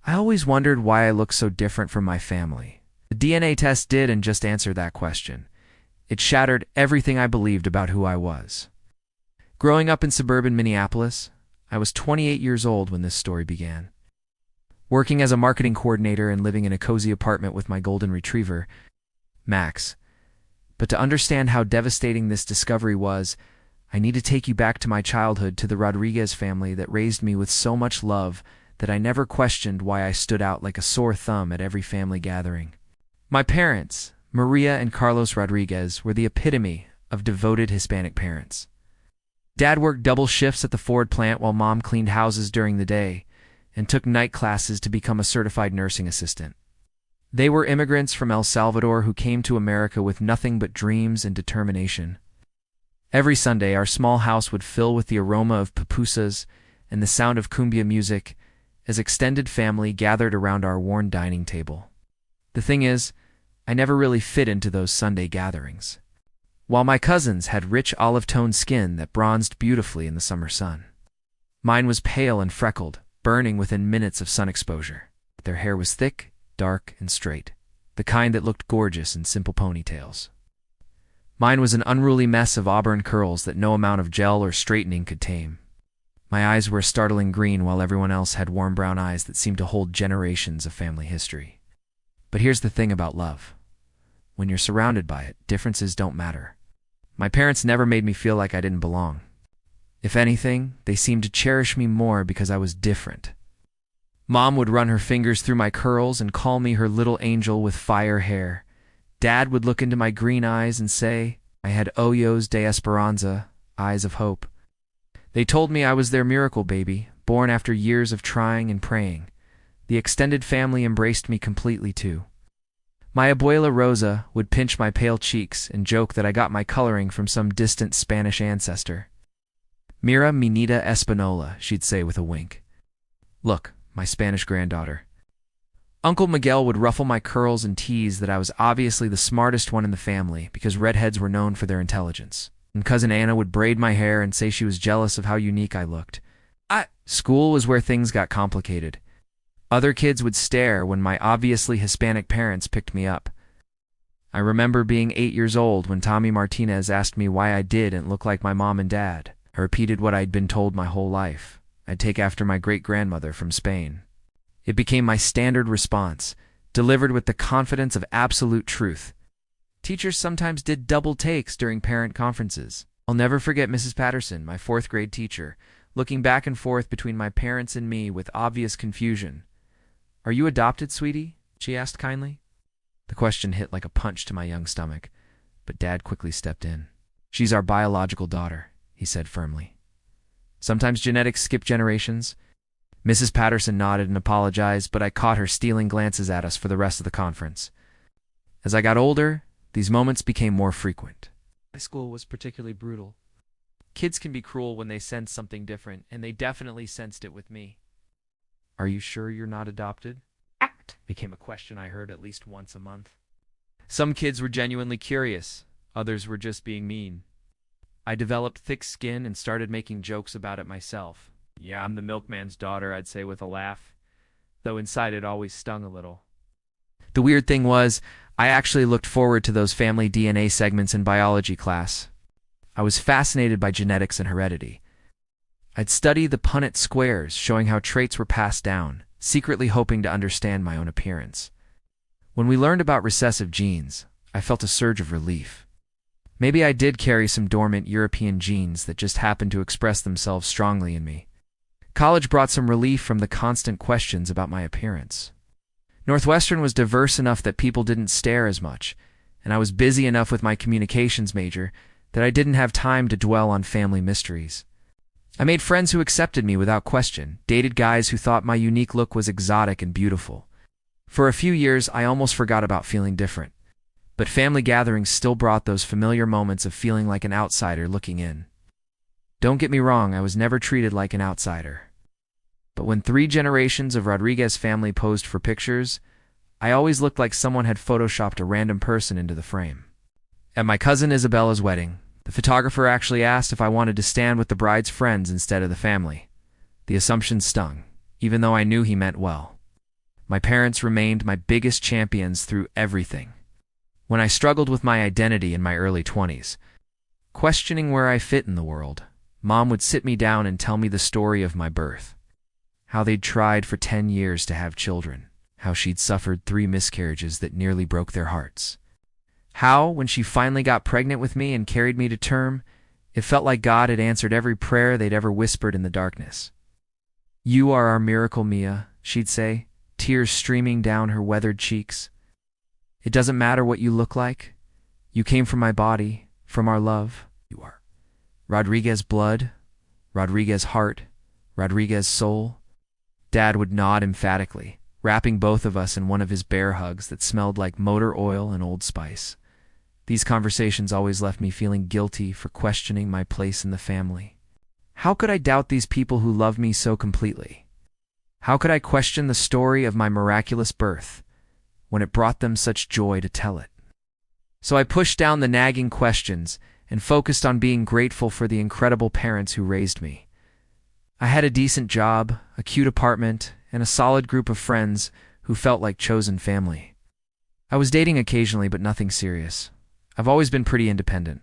I always wondered why I looked so different from my family. The DNA test didn't just answer that question. It shattered everything I believed about who I was. Growing up in suburban Minneapolis, I was 28 years old when this story began. Working as a marketing coordinator and living in a cozy apartment with my golden retriever, Max. But to understand how devastating this discovery was, I need to take you back to my childhood, to the Rodriguez family that raised me with so much love that I never questioned why I stood out like a sore thumb at every family gathering. My parents, Maria and Carlos Rodriguez, were the epitome of devoted Hispanic parents. Dad worked double shifts at the Ford plant while Mom cleaned houses during the day and took night classes to become a certified nursing assistant. They were immigrants from El Salvador who came to America with nothing but dreams and determination. Every Sunday, our small house would fill with the aroma of pupusas and the sound of cumbia music as extended family gathered around our worn dining table. The thing is, I never really fit into those Sunday gatherings. While my cousins had rich olive-toned skin that bronzed beautifully in the summer sun, mine was pale and freckled, burning within minutes of sun exposure. Their hair was thick, dark, and straight, the kind that looked gorgeous in simple ponytails. Mine was an unruly mess of auburn curls that no amount of gel or straightening could tame. My eyes were a startling green while everyone else had warm brown eyes that seemed to hold generations of family history. But here's the thing about love. When you're surrounded by it, differences don't matter. My parents never made me feel like I didn't belong. If anything, they seemed to cherish me more because I was different. Mom would run her fingers through my curls and call me her little angel with fire hair. Dad would look into my green eyes and say I had ojos de esperanza, eyes of hope. They told me I was their miracle baby, born after years of trying and praying. The extended family embraced me completely too. My abuela Rosa would pinch my pale cheeks and joke that I got my coloring from some distant Spanish ancestor. Mira mi nieta Espanola, she'd say with a wink. Look, my Spanish granddaughter. Uncle Miguel would ruffle my curls and tease that I was obviously the smartest one in the family because redheads were known for their intelligence. And Cousin Anna would braid my hair and say she was jealous of how unique I looked. School was where things got complicated. Other kids would stare when my obviously Hispanic parents picked me up. I remember being 8 years old when Tommy Martinez asked me why I didn't look like my mom and dad. I repeated what I'd been told my whole life. I'd take after my great-grandmother from Spain. It became my standard response, delivered with the confidence of absolute truth. Teachers sometimes did double takes during parent conferences. I'll never forget Mrs. Patterson, my fourth-grade teacher, looking back and forth between my parents and me with obvious confusion. "Are you adopted, sweetie?" she asked kindly. The question hit like a punch to my young stomach, but Dad quickly stepped in. "She's our biological daughter," he said firmly. "Sometimes genetics skip generations." Mrs. Patterson nodded and apologized, but I caught her stealing glances at us for the rest of the conference. As I got older, these moments became more frequent. High school was particularly brutal. Kids can be cruel when they sense something different, and they definitely sensed it with me. "Are you sure you're not adopted?" became a question I heard at least once a month. Some kids were genuinely curious, others were just being mean. I developed thick skin and started making jokes about it myself. "Yeah, I'm the milkman's daughter," I'd say with a laugh, though inside it always stung a little. The weird thing was, I actually looked forward to those family DNA segments in biology class. I was fascinated by genetics and heredity. I'd study the Punnett squares, showing how traits were passed down, secretly hoping to understand my own appearance. When we learned about recessive genes, I felt a surge of relief. Maybe I did carry some dormant European genes that just happened to express themselves strongly in me. College brought some relief from the constant questions about my appearance. Northwestern was diverse enough that people didn't stare as much, and I was busy enough with my communications major that I didn't have time to dwell on family mysteries. I made friends who accepted me without question, dated guys who thought my unique look was exotic and beautiful. For a few years, I almost forgot about feeling different. But family gatherings still brought those familiar moments of feeling like an outsider looking in. Don't get me wrong, I was never treated like an outsider. But when 3 generations of Rodriguez family posed for pictures, I always looked like someone had photoshopped a random person into the frame. At my cousin Isabella's wedding, the photographer actually asked if I wanted to stand with the bride's friends instead of the family. The assumption stung, even though I knew he meant well. My parents remained my biggest champions through everything. When I struggled with my identity in my early 20s, questioning where I fit in the world, Mom would sit me down and tell me the story of my birth. How they'd tried for 10 years to have children. How she'd suffered 3 miscarriages that nearly broke their hearts. How, when she finally got pregnant with me and carried me to term, it felt like God had answered every prayer they'd ever whispered in the darkness. "You are our miracle, Mia," she'd say, tears streaming down her weathered cheeks. "It doesn't matter what you look like. You came from my body, from our love. You are Rodriguez blood, Rodriguez heart, Rodriguez soul." Dad would nod emphatically, wrapping both of us in one of his bear hugs that smelled like motor oil and Old Spice. These conversations always left me feeling guilty for questioning my place in the family. How could I doubt these people who loved me so completely? How could I question the story of my miraculous birth when it brought them such joy to tell it? So I pushed down the nagging questions and focused on being grateful for the incredible parents who raised me. I had a decent job, a cute apartment, and a solid group of friends who felt like chosen family. I was dating occasionally, but nothing serious. I've always been pretty independent.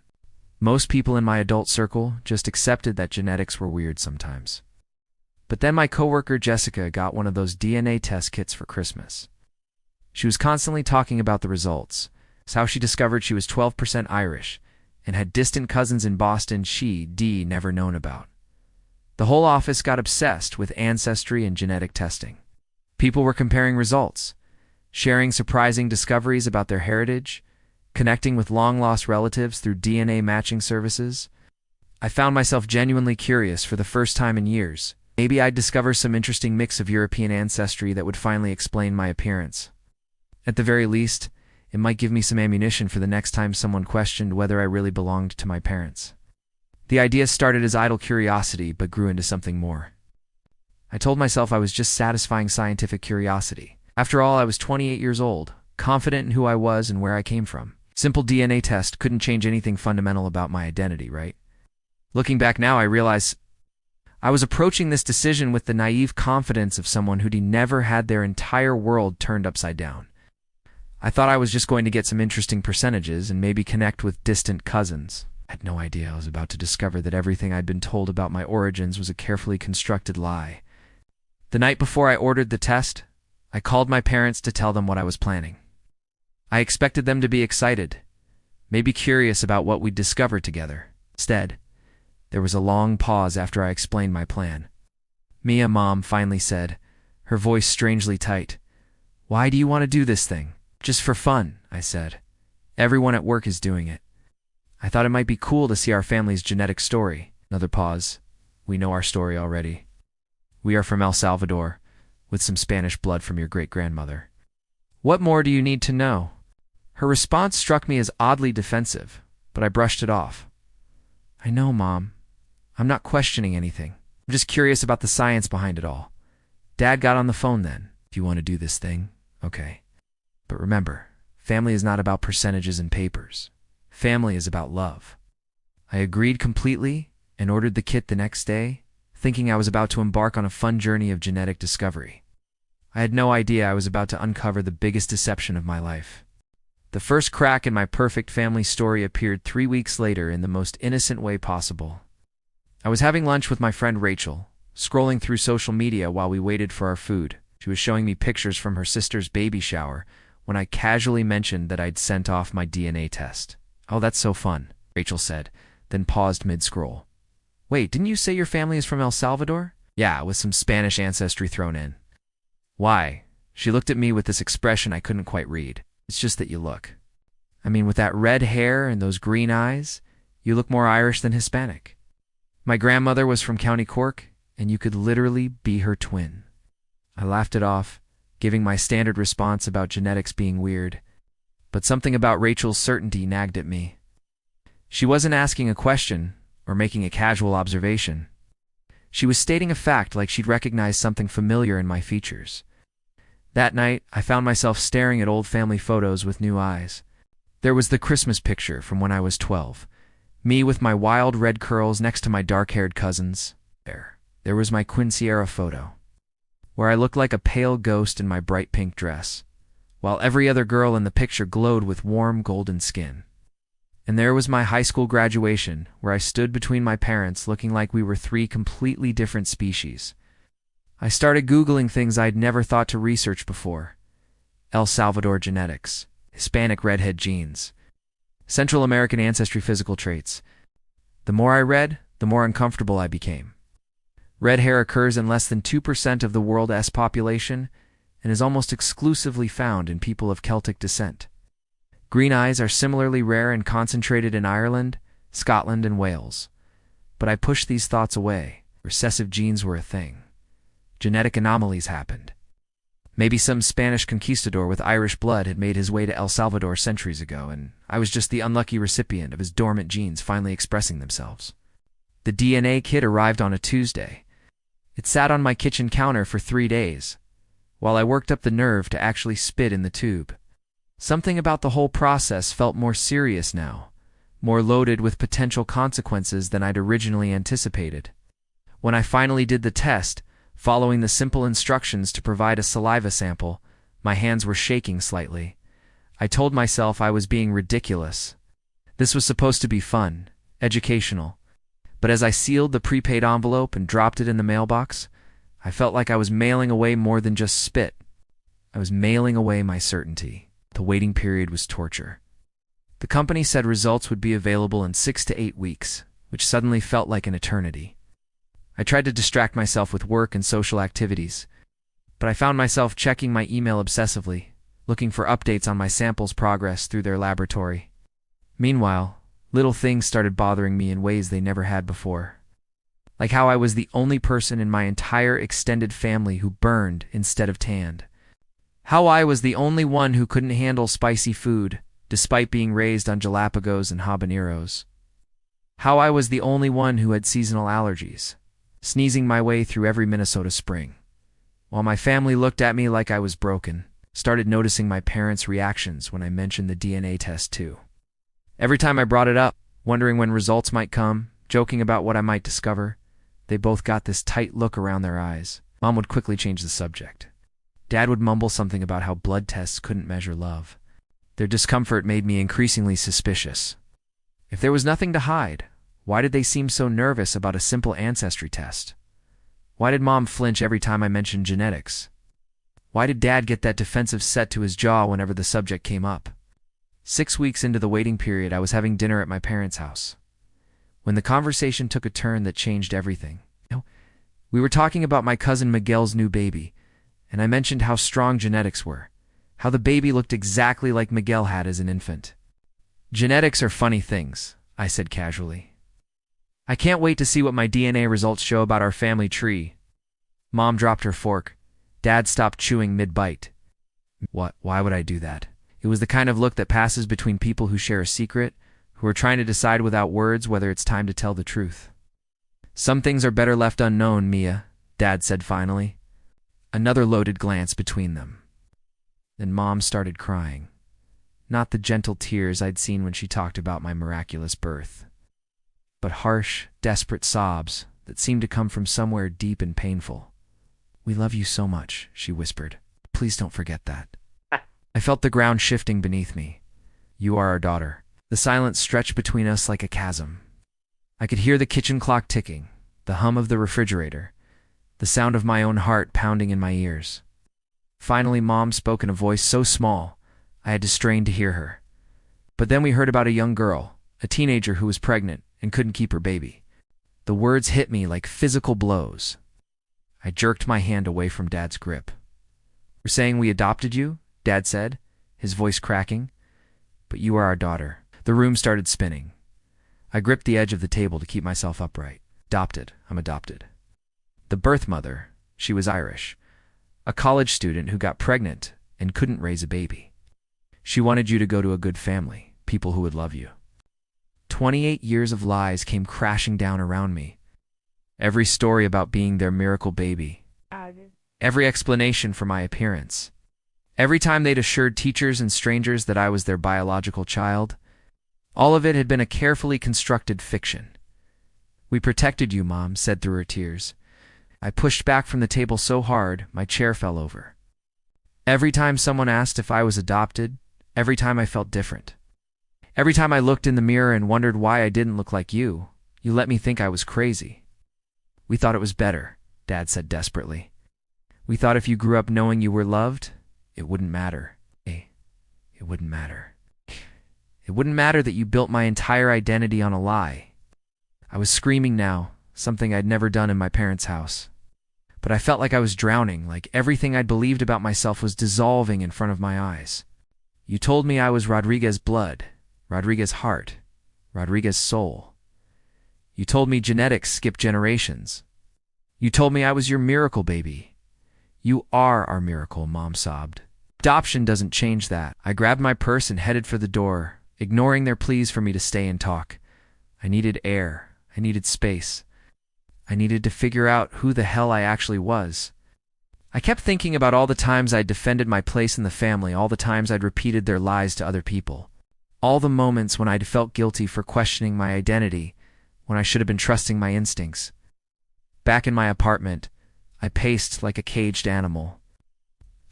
Most people in my adult circle just accepted that genetics were weird sometimes. But then my coworker Jessica got one of those DNA test kits for Christmas. She was constantly talking about the results. It's how she discovered she was 12% Irish and had distant cousins in Boston she'd never known about. The whole office got obsessed with ancestry and genetic testing. People were comparing results, sharing surprising discoveries about their heritage, connecting with long-lost relatives through DNA matching services. I found myself genuinely curious for the first time in years. Maybe I'd discover some interesting mix of European ancestry that would finally explain my appearance. At the very least, it might give me some ammunition for the next time someone questioned whether I really belonged to my parents. The idea started as idle curiosity, but grew into something more. I told myself I was just satisfying scientific curiosity. After all, I was 28 years old, confident in who I was and where I came from. Simple DNA test couldn't change anything fundamental about my identity, right? Looking back now, I realize I was approaching this decision with the naive confidence of someone who'd never had their entire world turned upside down. I thought I was just going to get some interesting percentages and maybe connect with distant cousins. I had no idea I was about to discover that everything I'd been told about my origins was a carefully constructed lie. The night before I ordered the test, I called my parents to tell them what I was planning. I expected them to be excited, maybe curious about what we'd discovered together. Instead, there was a long pause after I explained my plan. "Mia," Mom finally said, her voice strangely tight. "Why do you want to do this thing?" "Just for fun," I said. "Everyone at work is doing it. I thought it might be cool to see our family's genetic story." Another pause. "We know our story already. We are from El Salvador, with some Spanish blood from your great-grandmother. What more do you need to know?" Her response struck me as oddly defensive, but I brushed it off. "I know, Mom. I'm not questioning anything. I'm just curious about the science behind it all." Dad got on the phone then. "If you want to do this thing, okay. But remember, family is not about percentages and papers. Family is about love." I agreed completely and ordered the kit the next day, thinking I was about to embark on a fun journey of genetic discovery. I had no idea I was about to uncover the biggest deception of my life. The first crack in my perfect family story appeared 3 weeks later in the most innocent way possible. I was having lunch with my friend Rachel, scrolling through social media while we waited for our food. She was showing me pictures from her sister's baby shower when I casually mentioned that I'd sent off my DNA test. "Oh, that's so fun," Rachel said, then paused mid-scroll. "Wait, didn't you say your family is from El Salvador?" "Yeah, with some Spanish ancestry thrown in." "Why?" She looked at me with this expression I couldn't quite read. "It's just that you look. I mean, with that red hair and those green eyes, you look more Irish than Hispanic. My grandmother was from County Cork, and you could literally be her twin." I laughed it off, giving my standard response about genetics being weird. But something about Rachel's certainty nagged at me. She wasn't asking a question or making a casual observation. She was stating a fact like she'd recognized something familiar in my features. That night, I found myself staring at old family photos with new eyes. There was the Christmas picture from when I was 12, me with my wild red curls next to my dark-haired cousins. There was my Quincy-era photo. where I looked like a pale ghost in my bright pink dress, while every other girl in the picture glowed with warm golden skin. And there was my high school graduation, where I stood between my parents looking like we were three completely different species. I started Googling things I'd never thought to research before. El Salvador genetics, Hispanic redhead genes, Central American ancestry physical traits. The more I read, the more uncomfortable I became. Red hair occurs in less than 2% of the world's population and is almost exclusively found in people of Celtic descent. Green eyes are similarly rare and concentrated in Ireland, Scotland, and Wales. But I pushed these thoughts away. Recessive genes were a thing. Genetic anomalies happened. Maybe some Spanish conquistador with Irish blood had made his way to El Salvador centuries ago, and I was just the unlucky recipient of his dormant genes finally expressing themselves. The DNA kit arrived on a Tuesday. It sat on my kitchen counter for 3 days, while I worked up the nerve to actually spit in the tube. Something about the whole process felt more serious now, more loaded with potential consequences than I'd originally anticipated. When I finally did the test, following the simple instructions to provide a saliva sample, my hands were shaking slightly. I told myself I was being ridiculous. This was supposed to be fun, educational. But as I sealed the prepaid envelope and dropped it in the mailbox, I felt like I was mailing away more than just spit. I was mailing away my certainty. The waiting period was torture. The company said results would be available in 6 to 8 weeks, which suddenly felt like an eternity. I tried to distract myself with work and social activities, but I found myself checking my email obsessively, looking for updates on my sample's progress through their laboratory. Meanwhile, little things started bothering me in ways they never had before. Like how I was the only person in my entire extended family who burned instead of tanned. How I was the only one who couldn't handle spicy food, despite being raised on Galapagos and habaneros. How I was the only one who had seasonal allergies, sneezing my way through every Minnesota spring. While my family looked at me like I was broken, started noticing my parents' reactions when I mentioned the DNA test too. Every time I brought it up, wondering when results might come, joking about what I might discover, they both got this tight look around their eyes. Mom would quickly change the subject. Dad would mumble something about how blood tests couldn't measure love. Their discomfort made me increasingly suspicious. If there was nothing to hide, why did they seem so nervous about a simple ancestry test? Why did Mom flinch every time I mentioned genetics? Why did Dad get that defensive set to his jaw whenever the subject came up? 6 weeks into the waiting period, I was having dinner at my parents' house, when the conversation took a turn that changed everything. We were talking about my cousin Miguel's new baby, and I mentioned how strong genetics were, how the baby looked exactly like Miguel had as an infant. Genetics are funny things, I said casually. I can't wait to see what my DNA results show about our family tree. Mom dropped her fork. Dad stopped chewing mid-bite. What? Why would I do that? It was the kind of look that passes between people who share a secret, who are trying to decide without words whether it's time to tell the truth. Some things are better left unknown, Mia, Dad said finally. Another loaded glance between them. Then Mom started crying. Not the gentle tears I'd seen when she talked about my miraculous birth, but harsh, desperate sobs that seemed to come from somewhere deep and painful. "We love you so much," she whispered. "Please don't forget that." I felt the ground shifting beneath me. "You are our daughter." The silence stretched between us like a chasm. I could hear the kitchen clock ticking, the hum of the refrigerator, the sound of my own heart pounding in my ears. Finally, Mom spoke in a voice so small, I had to strain to hear her. But then we heard about a young girl, a teenager who was pregnant and couldn't keep her baby. The words hit me like physical blows. I jerked my hand away from Dad's grip. "We're saying we adopted you?" Dad said, his voice cracking. "But you are our daughter." The room started spinning. I gripped the edge of the table to keep myself upright. Adopted. I'm adopted. The birth mother, she was Irish, a college student who got pregnant and couldn't raise a baby. She wanted you to go to a good family, people who would love you. 28 years of lies came crashing down around me. Every story about being their miracle baby. Every explanation for my appearance. Every time they'd assured teachers and strangers that I was their biological child. All of it had been a carefully constructed fiction. "We protected you," Mom said through her tears. I pushed back from the table so hard, my chair fell over. Every time someone asked if I was adopted, every time I felt different. Every time I looked in the mirror and wondered why I didn't look like you let me think I was crazy. We thought it was better, Dad said desperately. We thought if you grew up knowing you were loved, it wouldn't matter. It wouldn't matter. It wouldn't matter that you built my entire identity on a lie. I was screaming now, something I'd never done in my parents' house. But I felt like I was drowning, like everything I'd believed about myself was dissolving in front of my eyes. You told me I was Rodriguez blood, Rodriguez heart, Rodriguez soul. You told me genetics skip generations. You told me I was your miracle baby. You are our miracle, Mom sobbed. Adoption doesn't change that. I grabbed my purse and headed for the door, ignoring their pleas for me to stay and talk. I needed air. I needed space. I needed to figure out who the hell I actually was. I kept thinking about all the times I'd defended my place in the family, all the times I'd repeated their lies to other people, all the moments when I'd felt guilty for questioning my identity, when I should have been trusting my instincts. Back in my apartment, I paced like a caged animal.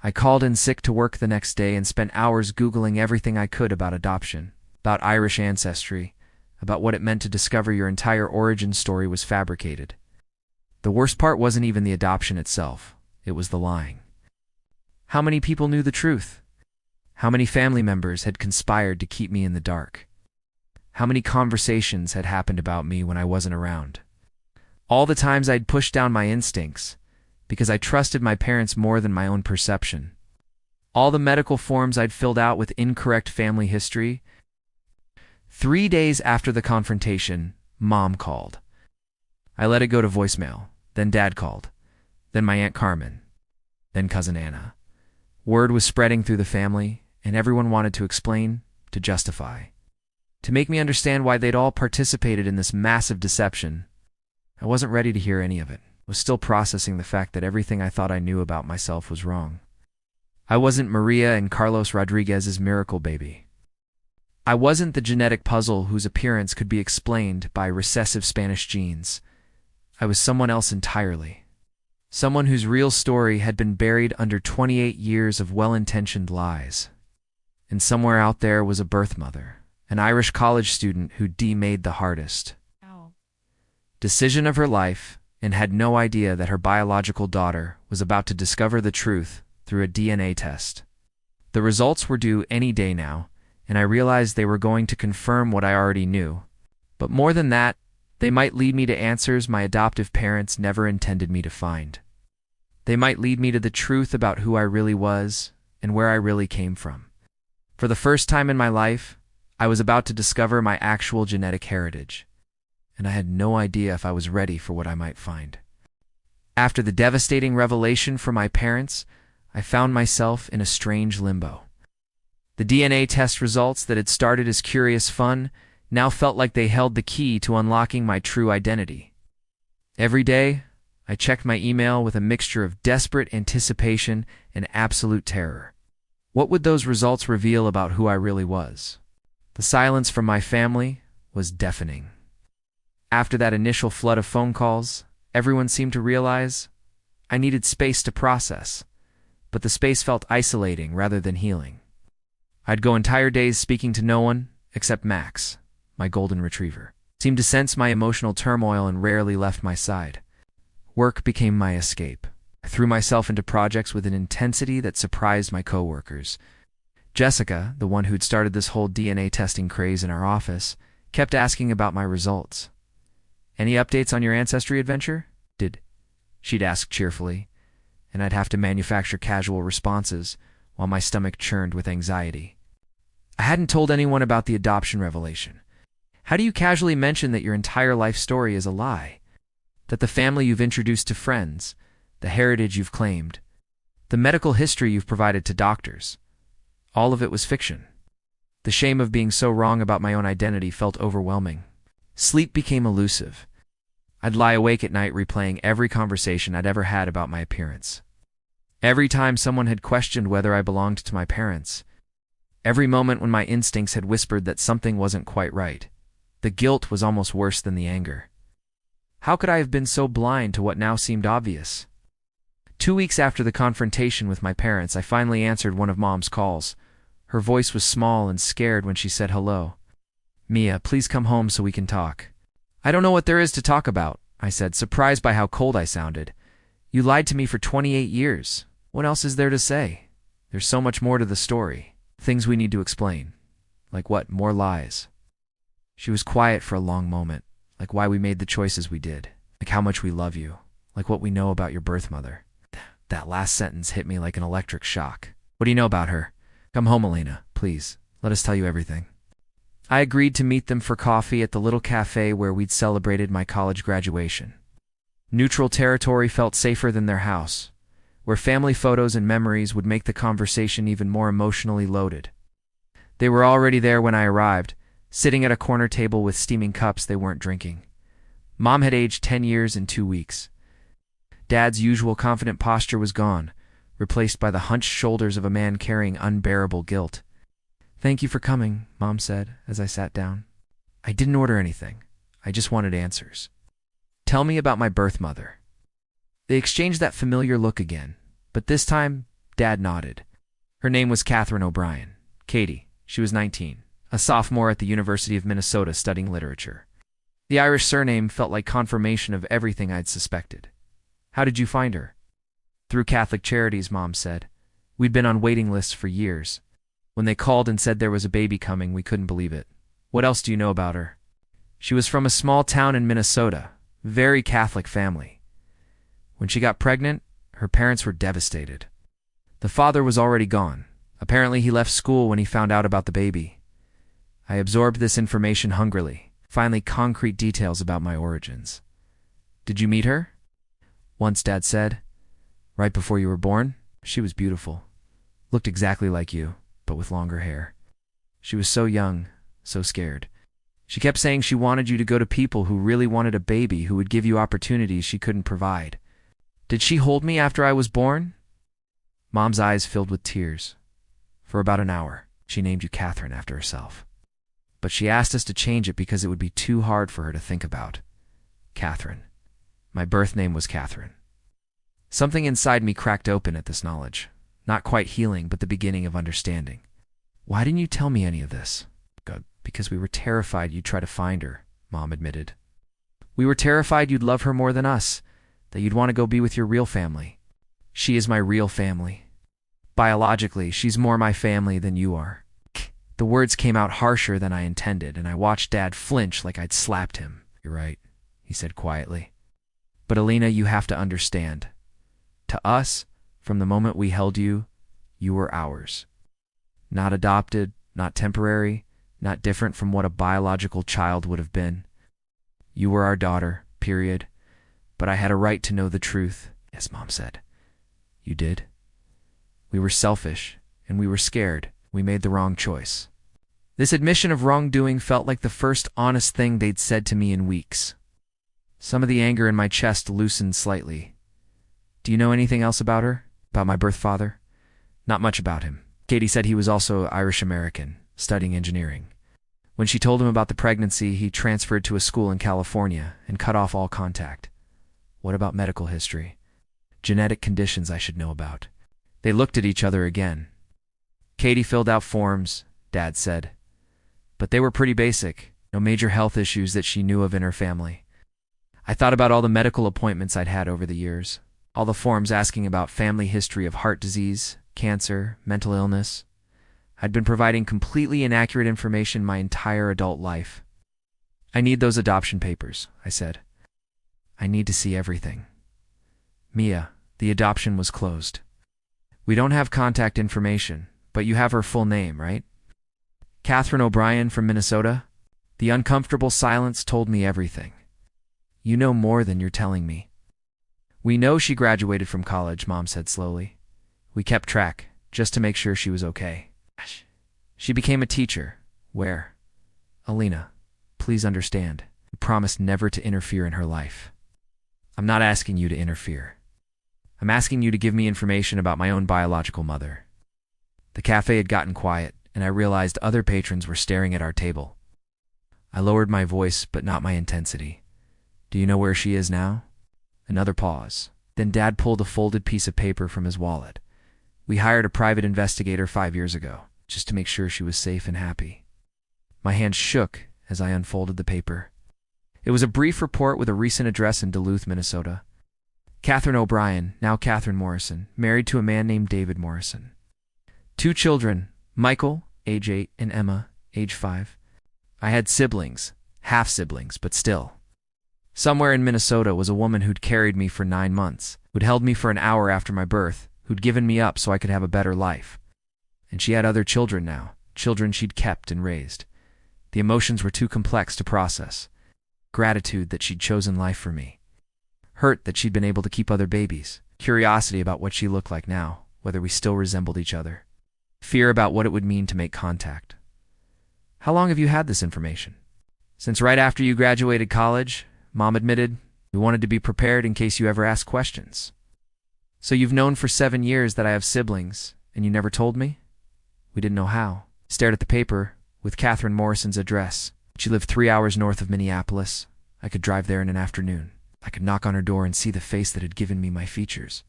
I called in sick to work the next day and spent hours Googling everything I could about adoption, about Irish ancestry, about what it meant to discover your entire origin story was fabricated. The worst part wasn't even the adoption itself, it was the lying. How many people knew the truth? How many family members had conspired to keep me in the dark? How many conversations had happened about me when I wasn't around? All the times I'd pushed down my instincts, because I trusted my parents more than my own perception. All the medical forms I'd filled out with incorrect family history. 3 days after the confrontation, Mom called. I let it go to voicemail. Then Dad called. Then my Aunt Carmen. Then Cousin Anna. Word was spreading through the family, and everyone wanted to explain, to justify, to make me understand why they'd all participated in this massive deception. I wasn't ready to hear any of it. I was still processing the fact that everything I thought I knew about myself was wrong. I wasn't Maria and Carlos Rodriguez's miracle baby. I wasn't the genetic puzzle whose appearance could be explained by recessive Spanish genes. I was someone else entirely. Someone whose real story had been buried under 28 years of well-intentioned lies. And somewhere out there was a birth mother, an Irish college student who made the hardest decision of her life, and had no idea that her biological daughter was about to discover the truth through a DNA test. The results were due any day now, and I realized they were going to confirm what I already knew. But more than that, they might lead me to answers my adoptive parents never intended me to find. They might lead me to the truth about who I really was and where I really came from. For the first time in my life, I was about to discover my actual genetic heritage, and I had no idea if I was ready for what I might find. After the devastating revelation from my parents, I found myself in a strange limbo. The DNA test results that had started as curious fun now felt like they held the key to unlocking my true identity. Every day, I checked my email with a mixture of desperate anticipation and absolute terror. What would those results reveal about who I really was? The silence from my family was deafening. After that initial flood of phone calls, everyone seemed to realize I needed space to process, but the space felt isolating rather than healing. I'd go entire days speaking to no one except Max, my golden retriever. Seemed to sense my emotional turmoil and rarely left my side. Work became my escape. I threw myself into projects with an intensity that surprised my coworkers. Jessica, the one who'd started this whole DNA testing craze in our office, kept asking about my results. "Any updates on your ancestry adventure?" She'd ask cheerfully, and I'd have to manufacture casual responses while my stomach churned with anxiety. I hadn't told anyone about the adoption revelation. How do you casually mention that your entire life story is a lie? That the family you've introduced to friends, the heritage you've claimed, the medical history you've provided to doctors, all of it was fiction. The shame of being so wrong about my own identity felt overwhelming. Sleep became elusive. I'd lie awake at night replaying every conversation I'd ever had about my appearance. Every time someone had questioned whether I belonged to my parents. Every moment when my instincts had whispered that something wasn't quite right. The guilt was almost worse than the anger. How could I have been so blind to what now seemed obvious? 2 weeks after the confrontation with my parents, I finally answered one of Mom's calls. Her voice was small and scared when she said hello. "Mia, please come home so we can talk." "I don't know what there is to talk about," I said, surprised by how cold I sounded. "You lied to me for 28 years. What else is there to say? There's so much more to the story. Things we need to explain." "Like what? More lies?" She was quiet for a long moment. "Like why we made the choices we did. Like how much we love you. Like what we know about your birth mother." That last sentence hit me like an electric shock. "What do you know about her? Come home, Elena, please. Let us tell you everything." I agreed to meet them for coffee at the little cafe where we'd celebrated my college graduation. Neutral territory felt safer than their house, where family photos and memories would make the conversation even more emotionally loaded. They were already there when I arrived, sitting at a corner table with steaming cups they weren't drinking. Mom had aged 10 years in 2 weeks. Dad's usual confident posture was gone, replaced by the hunched shoulders of a man carrying unbearable guilt. "Thank you for coming," Mom said as I sat down. "I didn't order anything. I just wanted answers. Tell me about my birth mother." They exchanged that familiar look again, but this time, Dad nodded. Her name was Catherine O'Brien. Katie. She was 19, a sophomore at the University of Minnesota studying literature. The Irish surname felt like confirmation of everything I'd suspected. "How did you find her?" "Through Catholic Charities," Mom said. "We'd been on waiting lists for years. When they called and said there was a baby coming, we couldn't believe it." "What else do you know about her?" "She was from a small town in Minnesota, very Catholic family. When she got pregnant, her parents were devastated. The father was already gone. Apparently he left school when he found out about the baby." I absorbed this information hungrily, finally concrete details about my origins. "Did you meet her?" "Once," Dad said. "Right before you were born. She was beautiful. Looked exactly like you, but with longer hair. She was so young, so scared. She kept saying she wanted you to go to people who really wanted a baby who would give you opportunities she couldn't provide." "Did she hold me after I was born?" Mom's eyes filled with tears. "For about an hour. She named you Catherine after herself. But she asked us to change it because it would be too hard for her to think about. Catherine. My birth name was Catherine." Something inside me cracked open at this knowledge. Not quite healing, but the beginning of understanding. "Why didn't you tell me any of this?" "God, because we were terrified you'd try to find her," Mom admitted. "We were terrified you'd love her more than us, that you'd want to go be with your real family." "She is my real family. Biologically, she's more my family than you are." The words came out harsher than I intended, and I watched Dad flinch like I'd slapped him. "You're right," he said quietly. "But Alina, you have to understand. To us, from the moment we held you, you were ours. Not adopted, not temporary, not different from what a biological child would have been. You were our daughter, period. But I had a right to know the truth." "Yes," Mom said. "You did. We were selfish, and we were scared. We made the wrong choice." This admission of wrongdoing felt like the first honest thing they'd said to me in weeks. Some of the anger in my chest loosened slightly. "Do you know anything else about her? About my birth father?" "Not much about him. Katie said he was also Irish-American, studying engineering. When she told him about the pregnancy, he transferred to a school in California and cut off all contact." "What about medical history? Genetic conditions I should know about?" They looked at each other again. "Katie filled out forms," Dad said. "But they were pretty basic. No major health issues that she knew of in her family." I thought about all the medical appointments I'd had over the years. All the forms asking about family history of heart disease, cancer, mental illness. I'd been providing completely inaccurate information my entire adult life. "I need those adoption papers," I said. "I need to see everything." "Mia, the adoption was closed. We don't have contact information, but you have her full name, right?" "Catherine O'Brien from Minnesota?" The uncomfortable silence told me everything. "You know more than you're telling me." "We know she graduated from college," Mom said slowly. "We kept track, just to make sure she was okay. She became a teacher." "Where?" "Alina, please understand. I promised never to interfere in her life." "I'm not asking you to interfere. I'm asking you to give me information about my own biological mother." The cafe had gotten quiet, and I realized other patrons were staring at our table. I lowered my voice, but not my intensity. Do you know where she is now? Another pause. Then Dad pulled a folded piece of paper from his wallet. We hired a private investigator 5 years ago, just to make sure she was safe and happy. My hand shook as I unfolded the paper. It was a brief report with a recent address in Duluth, Minnesota. Catherine O'Brien, now Catherine Morrison, married to a man named David Morrison. 2 children, Michael, age 8, and Emma, age 5. I had siblings, half-siblings, but still. Somewhere in Minnesota was a woman who'd carried me for 9 months, who'd held me for an hour after my birth, who'd given me up so I could have a better life. And she had other children now, children she'd kept and raised. The emotions were too complex to process. Gratitude that she'd chosen life for me. Hurt that she'd been able to keep other babies. Curiosity about what she looked like now, whether we still resembled each other. Fear about what it would mean to make contact. How long have you had this information? Since right after you graduated college, Mom admitted. We wanted to be prepared in case you ever asked questions. So you've known for 7 years that I have siblings, and you never told me? We didn't know how. Stared at the paper, with Catherine Morrison's address. She lived 3 hours north of Minneapolis. I could drive there in an afternoon. I could knock on her door and see the face that had given me my features.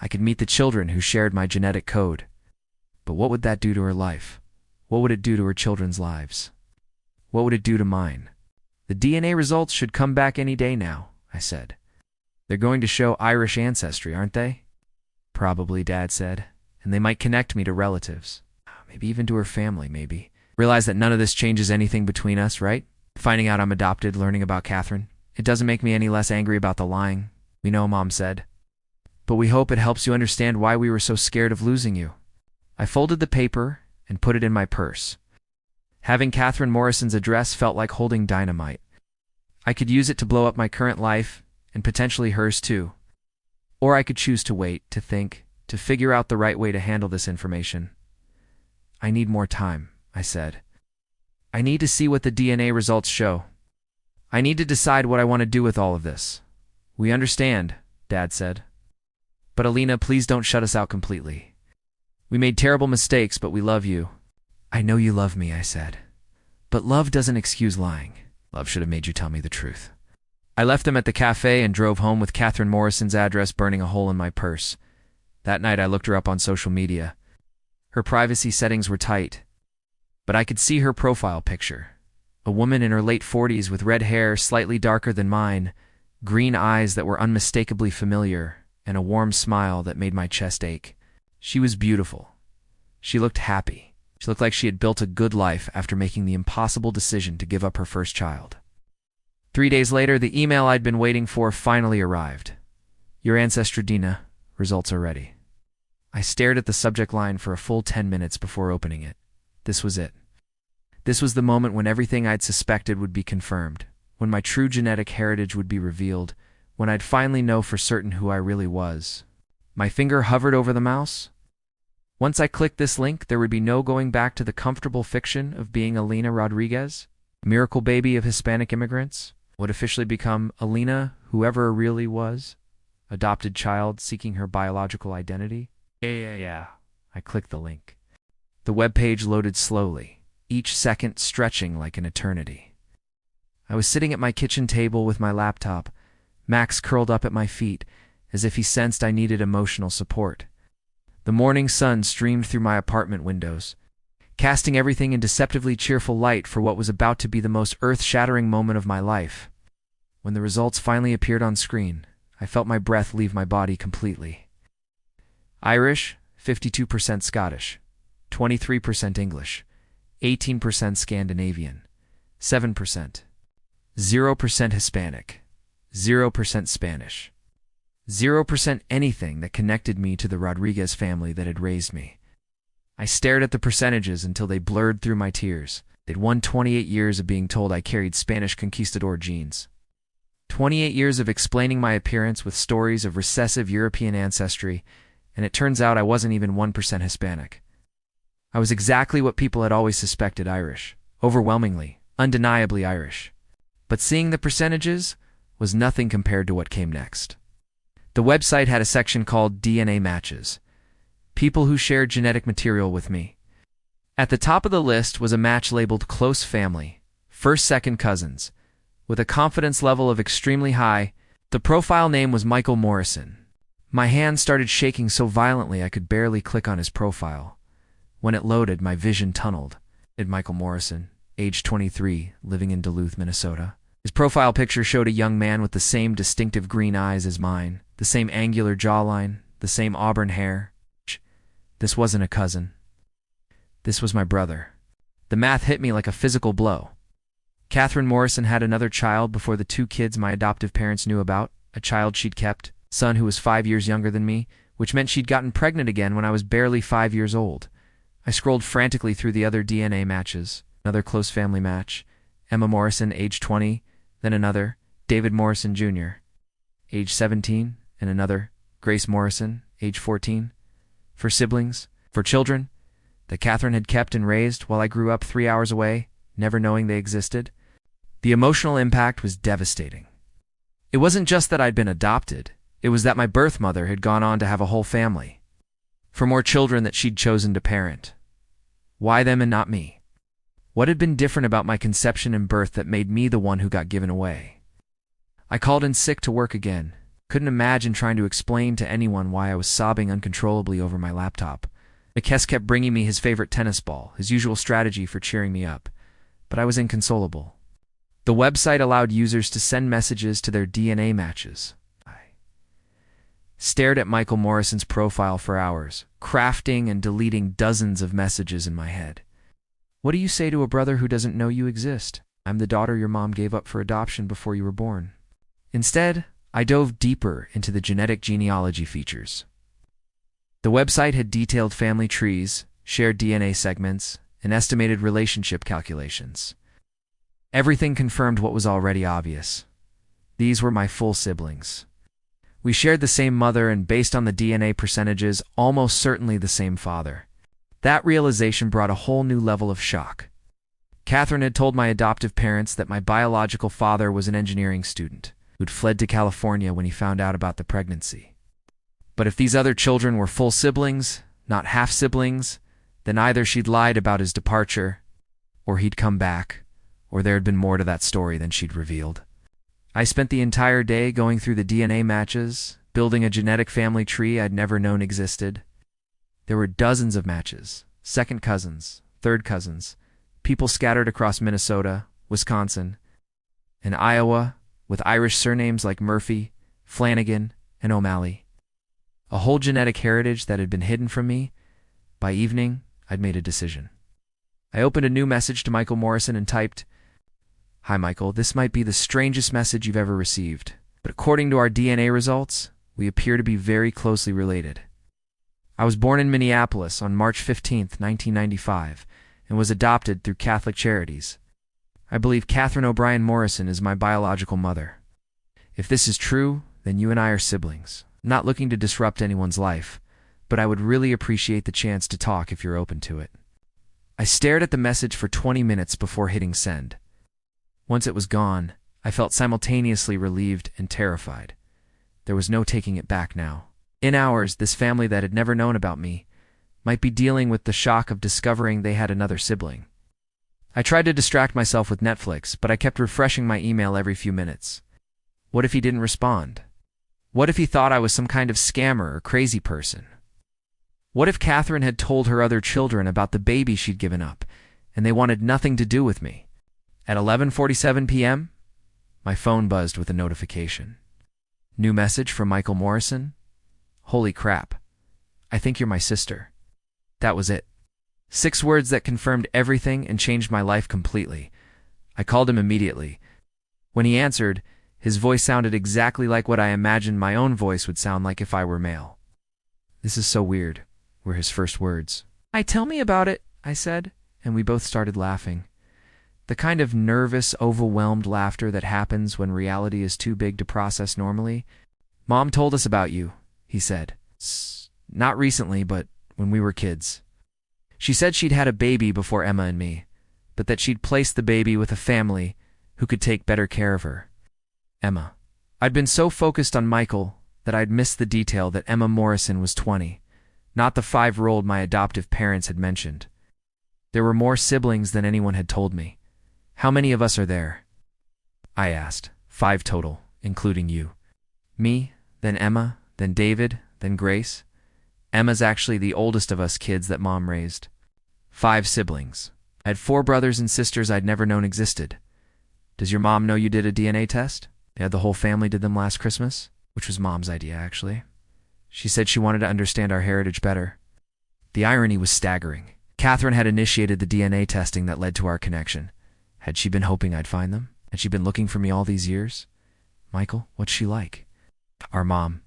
I could meet the children who shared my genetic code. But what would that do to her life? What would it do to her children's lives? What would it do to mine? The DNA results should come back any day now, I said. They're going to show Irish ancestry, aren't they? Probably, Dad said. And they might connect me to relatives. Maybe even to her family, maybe. Realize that none of this changes anything between us, right? Finding out I'm adopted, learning about Catherine. It doesn't make me any less angry about the lying. We know, Mom said. But we hope it helps you understand why we were so scared of losing you. I folded the paper and put it in my purse. Having Catherine Morrison's address felt like holding dynamite. I could use it to blow up my current life, and potentially hers too. Or I could choose to wait, to think, to figure out the right way to handle this information. I need more time, I said. I need to see what the DNA results show. I need to decide what I want to do with all of this. We understand, Dad said. But Alina, please don't shut us out completely. We made terrible mistakes, but we love you. I know you love me, I said. But love doesn't excuse lying. Love should have made you tell me the truth. I left them at the cafe and drove home with Catherine Morrison's address burning a hole in my purse. That night I looked her up on social media. Her privacy settings were tight, but I could see her profile picture. A woman in her late 40s with red hair slightly darker than mine, green eyes that were unmistakably familiar, and a warm smile that made my chest ache. She was beautiful. She looked happy. She looked like she had built a good life after making the impossible decision to give up her first child. 3 days later, the email I'd been waiting for finally arrived. Your ancestry DNA results are ready. I stared at the subject line for a full 10 minutes before opening it. This was it. This was the moment when everything I'd suspected would be confirmed, when my true genetic heritage would be revealed, when I'd finally know for certain who I really was. My finger hovered over the mouse. Once I clicked this link, there would be no going back to the comfortable fiction of being Alina Rodriguez, miracle baby of Hispanic immigrants, would officially become Alina, whoever it really was, adopted child seeking her biological identity. Yeah. I clicked the link. The web page loaded slowly, each second stretching like an eternity. I was sitting at my kitchen table with my laptop, Max curled up at my feet, as if he sensed I needed emotional support. The morning sun streamed through my apartment windows, casting everything in deceptively cheerful light for what was about to be the most earth-shattering moment of my life. When the results finally appeared on screen, I felt my breath leave my body completely. Irish, 52% Scottish, 23% English, 18% Scandinavian, 7%, 0% Hispanic, 0% Spanish, 0% anything that connected me to the Rodriguez family that had raised me. I stared at the percentages until they blurred through my tears. They'd won 28 years of being told I carried Spanish conquistador genes. 28 years of explaining my appearance with stories of recessive European ancestry, and it turns out I wasn't even 1% Hispanic. I was exactly what people had always suspected Irish. Overwhelmingly, undeniably Irish. But seeing the percentages was nothing compared to what came next. The website had a section called DNA Matches. People who shared genetic material with me. At the top of the list was a match labeled Close Family, first-second cousins, with a confidence level of extremely high. The profile name was Michael Morrison. My hand started shaking so violently I could barely click on his profile. When it loaded, my vision tunneled. Michael Morrison, age 23, living in Duluth, Minnesota. His profile picture showed a young man with the same distinctive green eyes as mine, the same angular jawline, the same auburn hair. This wasn't a cousin. This was my brother. The math hit me like a physical blow. Catherine Morrison had another child before the 2 kids my adoptive parents knew about, a child she'd kept, son who was 5 years younger than me, which meant she'd gotten pregnant again when I was barely 5 years old. I scrolled frantically through the other DNA matches. Another close family match. Emma Morrison, age 20, then another, David Morrison Jr., age 17, and another, Grace Morrison, age 14. For siblings, for children, that Catherine had kept and raised while I grew up 3 hours away, never knowing they existed. The emotional impact was devastating. It wasn't just that I'd been adopted, it was that my birth mother had gone on to have a whole family. For more children that she'd chosen to parent. Why them and not me? What had been different about my conception and birth that made me the one who got given away? I called in sick to work again. Couldn't imagine trying to explain to anyone why I was sobbing uncontrollably over my laptop. McKess kept bringing me his favorite tennis ball, his usual strategy for cheering me up. But I was inconsolable. The website allowed users to send messages to their DNA matches. I stared at Michael Morrison's profile for hours, crafting and deleting dozens of messages in my head. What do you say to a brother who doesn't know you exist? I'm the daughter your mom gave up for adoption before you were born. Instead, I dove deeper into the genetic genealogy features. The website had detailed family trees, shared DNA segments, and estimated relationship calculations. Everything confirmed what was already obvious. These were my full siblings. We shared the same mother and, based on the DNA percentages, almost certainly the same father. That realization brought a whole new level of shock. Catherine had told my adoptive parents that my biological father was an engineering student who'd fled to California when he found out about the pregnancy. But if these other children were full siblings, not half-siblings, then either she'd lied about his departure, or he'd come back, or there had been more to that story than she'd revealed. I spent the entire day going through the DNA matches, building a genetic family tree I'd never known existed. There were dozens of matches, second cousins, third cousins, people scattered across Minnesota, Wisconsin, and Iowa, with Irish surnames like Murphy, Flanagan, and O'Malley. A whole genetic heritage that had been hidden from me. By evening, I'd made a decision. I opened a new message to Michael Morrison and typed, "Hi Michael, this might be the strangest message you've ever received, but according to our DNA results, we appear to be very closely related. I was born in Minneapolis on March 15th, 1995, and was adopted through Catholic Charities. I believe Catherine O'Brien Morrison is my biological mother. If this is true, then you and I are siblings. I'm not looking to disrupt anyone's life, but I would really appreciate the chance to talk if you're open to it." I stared at the message for 20 minutes before hitting send. Once it was gone, I felt simultaneously relieved and terrified. There was no taking it back now. In hours, this family that had never known about me might be dealing with the shock of discovering they had another sibling. I tried to distract myself with Netflix, but I kept refreshing my email every few minutes. What if he didn't respond? What if he thought I was some kind of scammer or crazy person? What if Catherine had told her other children about the baby she'd given up, and they wanted nothing to do with me? At 11:47 p.m., my phone buzzed with a notification. New message from Michael Morrison. Holy crap. I think you're my sister. That was it. 6 words that confirmed everything and changed my life completely. I called him immediately. When he answered, his voice sounded exactly like what I imagined my own voice would sound like if I were male. "This is so weird," were his first words. Tell me about it," I said, and we both started laughing. The kind of nervous, overwhelmed laughter that happens when reality is too big to process normally. "Mom told us about you," he said. "Not recently, but when we were kids. She said she'd had a baby before Emma and me, but that she'd placed the baby with a family who could take better care of her. Emma." I'd been so focused on Michael that I'd missed the detail that Emma Morrison was 20, not the 5-year-old my adoptive parents had mentioned. There were more siblings than anyone had told me. How many of us are there? I asked. 5 total, including you. Me, then Emma, then David, then Grace. Emma's actually the oldest of us kids that Mom raised. 5 siblings. I had 4 brothers and sisters I'd never known existed. Does your mom know you did a DNA test? Yeah, the whole family did them last Christmas, which was Mom's idea, actually. She said she wanted to understand our heritage better. The irony was staggering. Catherine had initiated the DNA testing that led to our connection. Had she been hoping I'd find them? Had she been looking for me all these years? Michael, what's she like? Our mom.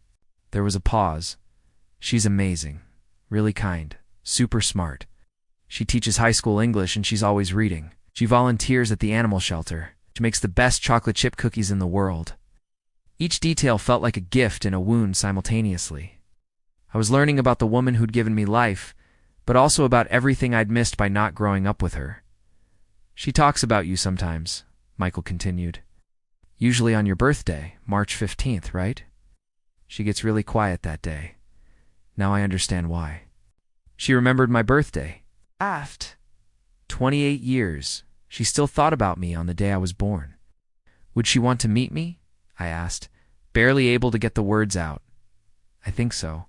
There was a pause. She's amazing. Really kind. Super smart. She teaches high school English and she's always reading. She volunteers at the animal shelter. She makes the best chocolate chip cookies in the world. Each detail felt like a gift and a wound simultaneously. I was learning about the woman who'd given me life, but also about everything I'd missed by not growing up with her. She talks about you sometimes, Michael continued. Usually on your birthday, March 15th, right? She gets really quiet that day. Now I understand why. She remembered my birthday. 28 years. She still thought about me on the day I was born. Would she want to meet me? I asked, barely able to get the words out. I think so.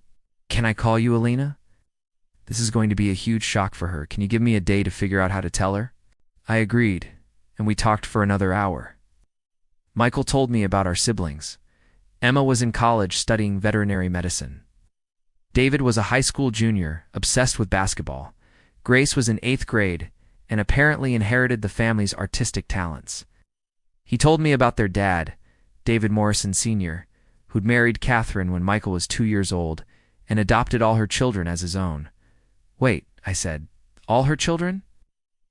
Can I call you Alina? This is going to be a huge shock for her. Can you give me a day to figure out how to tell her? I agreed, and we talked for another hour. Michael told me about our siblings. Emma was in college studying veterinary medicine. David was a high school junior, obsessed with basketball. Grace was in 8th grade, and apparently inherited the family's artistic talents. He told me about their dad, David Morrison Sr., who'd married Catherine when Michael was 2 years old and adopted all her children as his own. Wait, I said, all her children?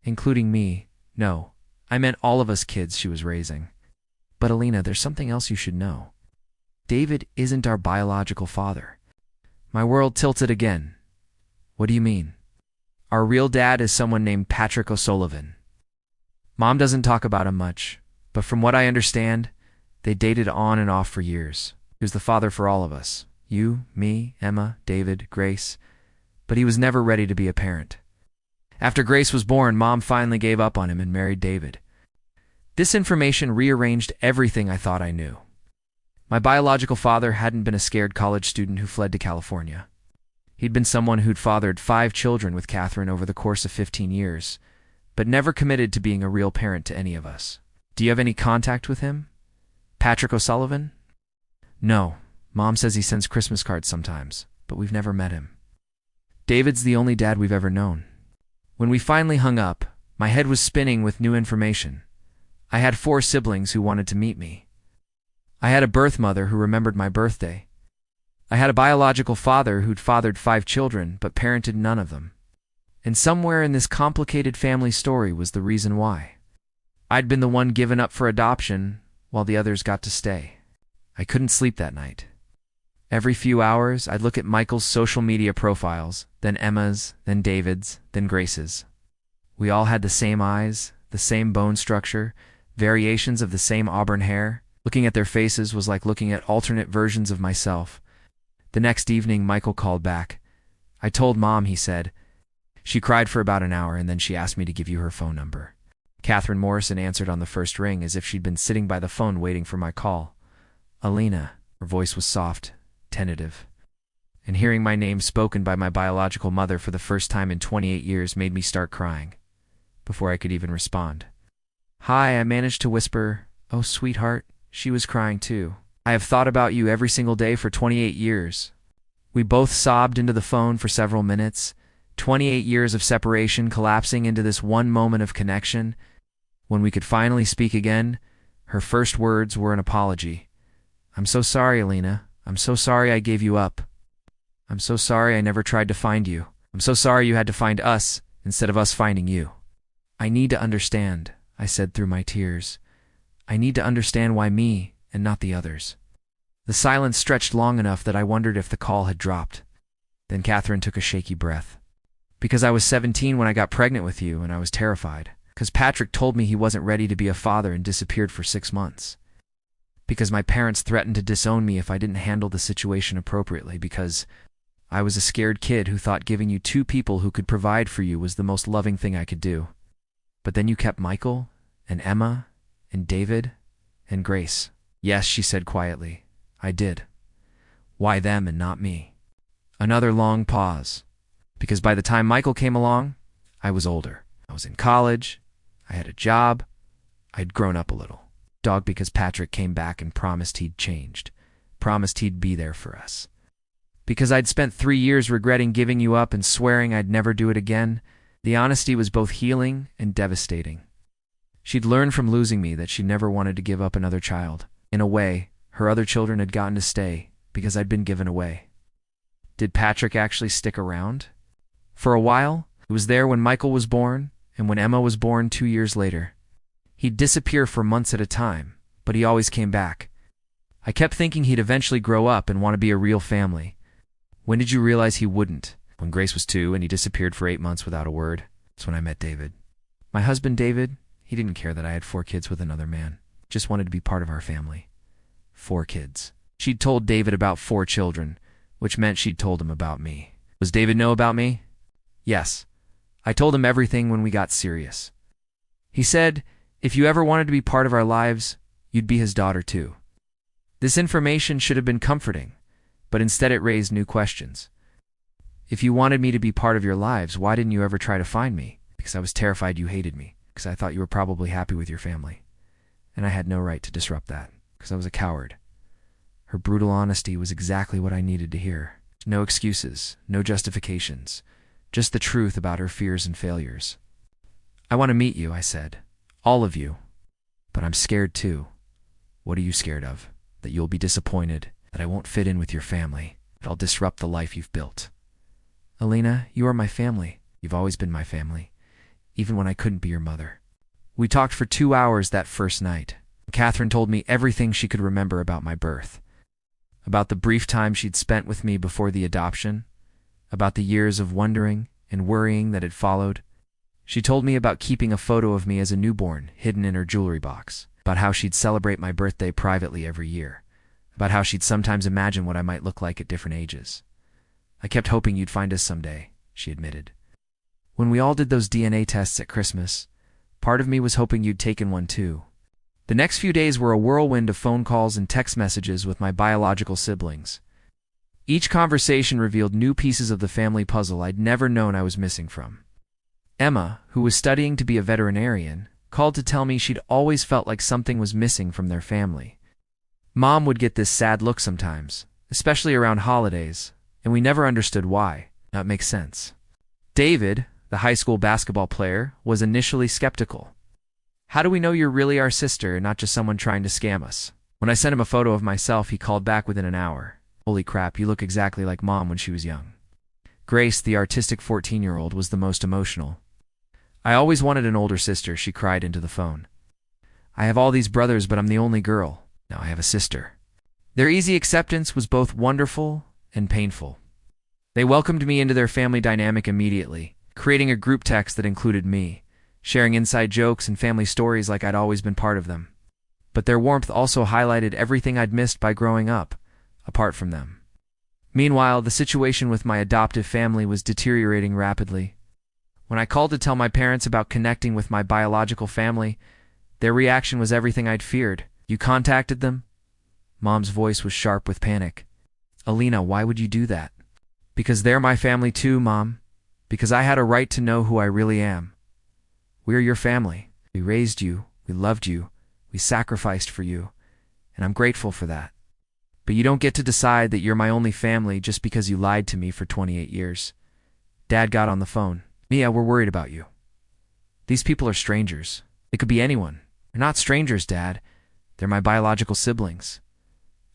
Including me. No, I meant all of us kids she was raising. But Alina, there's something else you should know. David isn't our biological father. My world tilted again. What do you mean? Our real dad is someone named Patrick O'Sullivan. Mom doesn't talk about him much, but from what I understand, they dated on and off for years. He was the father for all of us. You, me, Emma, David, Grace. But he was never ready to be a parent. After Grace was born, Mom finally gave up on him and married David. This information rearranged everything I thought I knew. My biological father hadn't been a scared college student who fled to California. He'd been someone who'd fathered 5 children with Catherine over the course of 15 years, but never committed to being a real parent to any of us. Do you have any contact with him? Patrick O'Sullivan? No. Mom says he sends Christmas cards sometimes, but we've never met him. David's the only dad we've ever known. When we finally hung up, my head was spinning with new information. I had 4 siblings who wanted to meet me. I had a birth mother who remembered my birthday. I had a biological father who'd fathered 5 children but parented none of them. And somewhere in this complicated family story was the reason why. I'd been the one given up for adoption while the others got to stay. I couldn't sleep that night. Every few hours, I'd look at Michael's social media profiles, then Emma's, then David's, then Grace's. We all had the same eyes, the same bone structure, variations of the same auburn hair. Looking at their faces was like looking at alternate versions of myself. The next evening, Michael called back. I told Mom, he said. She cried for about an hour, and then she asked me to give you her phone number. Catherine Morrison answered on the first ring as if she'd been sitting by the phone waiting for my call. Alina. Her voice was soft, tentative. And hearing my name spoken by my biological mother for the first time in 28 years made me start crying, before I could even respond. Hi, I managed to whisper, "Oh, sweetheart." She was crying too. I have thought about you every single day for 28 years. We both sobbed into the phone for several minutes, 28 years of separation collapsing into this one moment of connection. When we could finally speak again, her first words were an apology. I'm so sorry, Alina. I'm so sorry I gave you up. I'm so sorry I never tried to find you. I'm so sorry you had to find us instead of us finding you. I need to understand, I said through my tears. I need to understand why me and not the others. The silence stretched long enough that I wondered if the call had dropped. Then Catherine took a shaky breath. Because I was 17 when I got pregnant with you, and I was terrified. Because Patrick told me he wasn't ready to be a father and disappeared for 6 months. Because my parents threatened to disown me if I didn't handle the situation appropriately. Because I was a scared kid who thought giving you 2 people who could provide for you was the most loving thing I could do. But then you kept Michael, and Emma, and David. And Grace? Yes, she said quietly. I did. Why them and not me? Another long pause. Because by the time Michael came along, I was older. I was in college. I had a job. I'd grown up a little. Dog, because Patrick came back and promised he'd changed. Promised he'd be there for us. Because I'd spent 3 years regretting giving you up and swearing I'd never do it again. The honesty was both healing and devastating. She'd learned from losing me that she never wanted to give up another child. In a way, her other children had gotten to stay because I'd been given away. Did Patrick actually stick around? For a while, he was there when Michael was born and when Emma was born 2 years later. He'd disappear for months at a time, but he always came back. I kept thinking he'd eventually grow up and want to be a real family. When did you realize he wouldn't? When Grace was 2 and he disappeared for 8 months without a word. That's when I met David. My husband, David, he didn't care that I had 4 kids with another man. Just wanted to be part of our family. 4 kids. She'd told David about 4 children, which meant she'd told him about me. Does David know about me? Yes. I told him everything when we got serious. He said, if you ever wanted to be part of our lives, you'd be his daughter too. This information should have been comforting, but instead it raised new questions. If you wanted me to be part of your lives, why didn't you ever try to find me? Because I was terrified you hated me, because I thought you were probably happy with your family. And I had no right to disrupt that, because I was a coward. Her brutal honesty was exactly what I needed to hear. No excuses, no justifications, just the truth about her fears and failures. I want to meet you, I said. All of you. But I'm scared too. What are you scared of? That you'll be disappointed, that I won't fit in with your family, that I'll disrupt the life you've built. Alina, you are my family. You've always been my family, even when I couldn't be your mother. We talked for 2 hours that first night. Catherine told me everything she could remember about my birth, about the brief time she'd spent with me before the adoption, about the years of wondering and worrying that had followed. She told me about keeping a photo of me as a newborn hidden in her jewelry box, about how she'd celebrate my birthday privately every year, about how she'd sometimes imagine what I might look like at different ages. I kept hoping you'd find us someday, she admitted. When we all did those DNA tests at Christmas, part of me was hoping you'd taken one too. The next few days were a whirlwind of phone calls and text messages with my biological siblings. Each conversation revealed new pieces of the family puzzle I'd never known I was missing from. Emma, who was studying to be a veterinarian, called to tell me she'd always felt like something was missing from their family. Mom would get this sad look sometimes, especially around holidays, and we never understood why. Now it makes sense. David, the high school basketball player, was initially skeptical. How do we know you're really our sister and not just someone trying to scam us? When I sent him a photo of myself, he called back within an hour. Holy crap, you look exactly like Mom when she was young. Grace, the artistic 14-year-old, was the most emotional. I always wanted an older sister, she cried into the phone. I have all these brothers, but I'm the only girl. Now I have a sister. Their easy acceptance was both wonderful and painful. They welcomed me into their family dynamic immediately, creating a group text that included me, sharing inside jokes and family stories like I'd always been part of them. But their warmth also highlighted everything I'd missed by growing up, apart from them. Meanwhile, the situation with my adoptive family was deteriorating rapidly. When I called to tell my parents about connecting with my biological family, their reaction was everything I'd feared. You contacted them? Mom's voice was sharp with panic. Alina, why would you do that? Because they're my family too, Mom. Because I had a right to know who I really am. We're your family. We raised you. We loved you. We sacrificed for you. And I'm grateful for that. But you don't get to decide that you're my only family just because you lied to me for 28 years. Dad got on the phone. Mia, we're worried about you. These people are strangers. They could be anyone. They're not strangers, Dad. They're my biological siblings.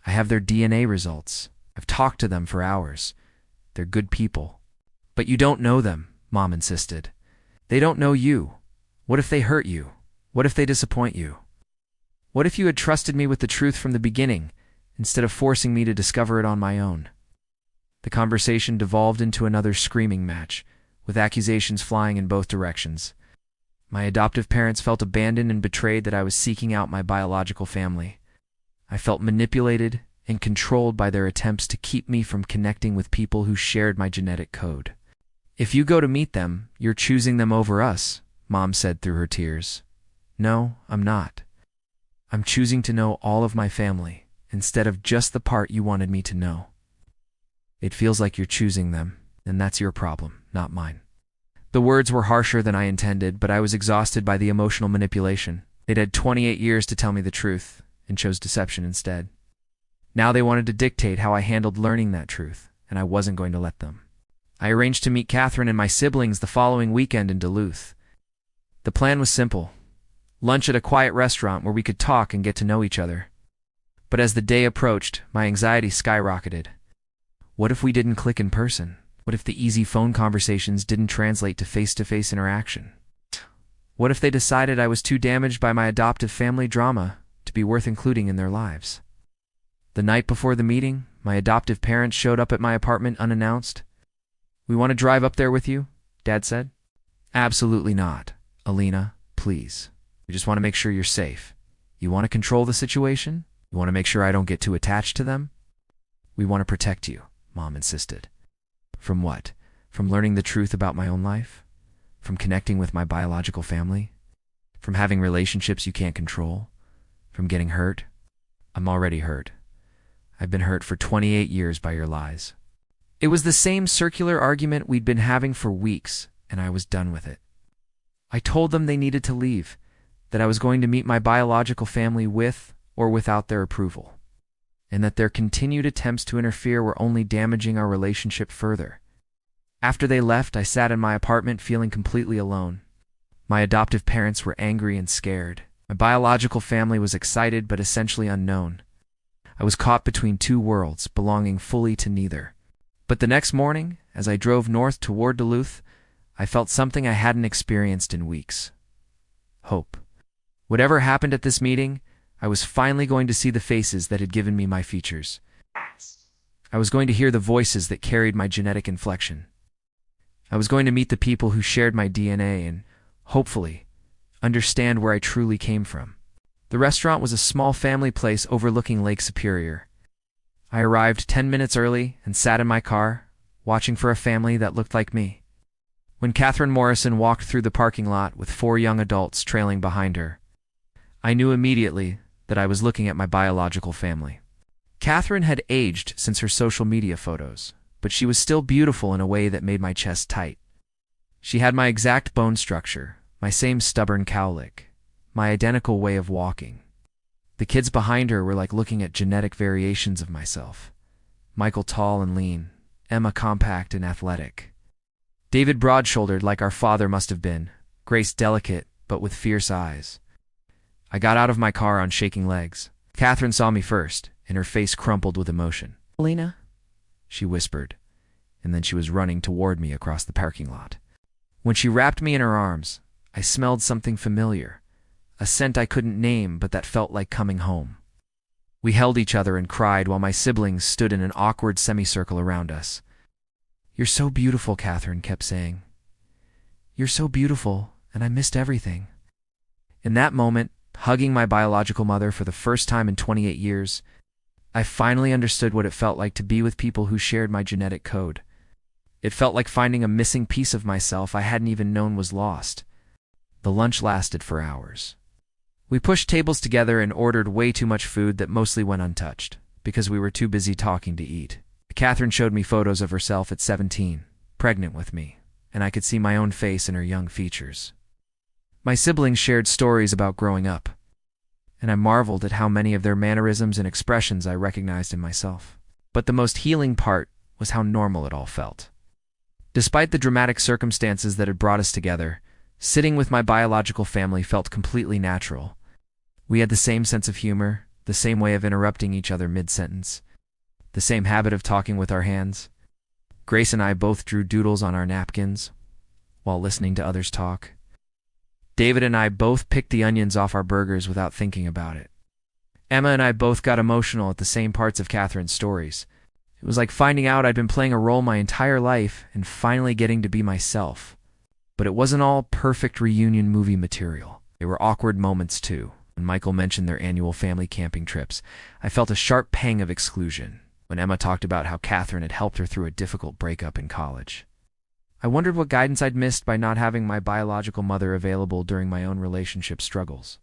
I have their DNA results. I've talked to them for hours. They're good people. But you don't know them, Mom insisted. They don't know you. What if they hurt you? What if they disappoint you? What if you had trusted me with the truth from the beginning, instead of forcing me to discover it on my own? The conversation devolved into another screaming match, with accusations flying in both directions. My adoptive parents felt abandoned and betrayed that I was seeking out my biological family. I felt manipulated and controlled by their attempts to keep me from connecting with people who shared my genetic code. If you go to meet them, you're choosing them over us, Mom said through her tears. No, I'm not. I'm choosing to know all of my family, instead of just the part you wanted me to know. It feels like you're choosing them, and that's your problem, not mine. The words were harsher than I intended, but I was exhausted by the emotional manipulation. They'd had 28 years to tell me the truth, and chose deception instead. Now they wanted to dictate how I handled learning that truth, and I wasn't going to let them. I arranged to meet Catherine and my siblings the following weekend in Duluth. The plan was simple: lunch at a quiet restaurant where we could talk and get to know each other. But as the day approached, my anxiety skyrocketed. What if we didn't click in person? What if the easy phone conversations didn't translate to face-to-face interaction? What if they decided I was too damaged by my adoptive family drama to be worth including in their lives? The night before the meeting, my adoptive parents showed up at my apartment unannounced. "We want to drive up there with you," Dad said. "Absolutely not. Alina, please. We just want to make sure you're safe. You want to control the situation? You want to make sure I don't get too attached to them?" "We want to protect you," Mom insisted. "From what? From learning the truth about my own life? From connecting with my biological family? From having relationships you can't control? From getting hurt? I'm already hurt. I've been hurt for 28 years by your lies." It was the same circular argument we'd been having for weeks, and I was done with it. I told them they needed to leave, that I was going to meet my biological family with or without their approval, and that their continued attempts to interfere were only damaging our relationship further. After they left, I sat in my apartment feeling completely alone. My adoptive parents were angry and scared. My biological family was excited but essentially unknown. I was caught between two worlds, belonging fully to neither. But the next morning, as I drove north toward Duluth, I felt something I hadn't experienced in weeks: hope. Whatever happened at this meeting, I was finally going to see the faces that had given me my features. I was going to hear the voices that carried my genetic inflection. I was going to meet the people who shared my DNA and, hopefully, understand where I truly came from. The restaurant was a small family place overlooking Lake Superior. I arrived 10 minutes early and sat in my car, watching for a family that looked like me. When Catherine Morrison walked through the parking lot with 4 young adults trailing behind her, I knew immediately that I was looking at my biological family. Catherine had aged since her social media photos, but she was still beautiful in a way that made my chest tight. She had my exact bone structure, my same stubborn cowlick, my identical way of walking. The kids behind her were like looking at genetic variations of myself. Michael tall and lean, Emma compact and athletic. David broad-shouldered like our father must have been, Grace delicate but with fierce eyes. I got out of my car on shaking legs. Catherine saw me first, and her face crumpled with emotion. "Alina?" she whispered, and then she was running toward me across the parking lot. When she wrapped me in her arms, I smelled something familiar, a scent I couldn't name but that felt like coming home. We held each other and cried while my siblings stood in an awkward semicircle around us. "You're so beautiful," Catherine kept saying. "You're so beautiful, and I missed everything." In that moment, hugging my biological mother for the first time in 28 years, I finally understood what it felt like to be with people who shared my genetic code. It felt like finding a missing piece of myself I hadn't even known was lost. The lunch lasted for hours. We pushed tables together and ordered way too much food that mostly went untouched, because we were too busy talking to eat. Catherine showed me photos of herself at 17, pregnant with me, and I could see my own face in her young features. My siblings shared stories about growing up, and I marveled at how many of their mannerisms and expressions I recognized in myself. But the most healing part was how normal it all felt. Despite the dramatic circumstances that had brought us together, sitting with my biological family felt completely natural. We had the same sense of humor, the same way of interrupting each other mid-sentence, the same habit of talking with our hands. Grace and I both drew doodles on our napkins while listening to others talk. David and I both picked the onions off our burgers without thinking about it. Emma and I both got emotional at the same parts of Catherine's stories. It was like finding out I'd been playing a role my entire life and finally getting to be myself. But it wasn't all perfect reunion movie material. There were awkward moments too. When Michael mentioned their annual family camping trips, I felt a sharp pang of exclusion. When Emma talked about how Catherine had helped her through a difficult breakup in college, I wondered what guidance I'd missed by not having my biological mother available during my own relationship struggles.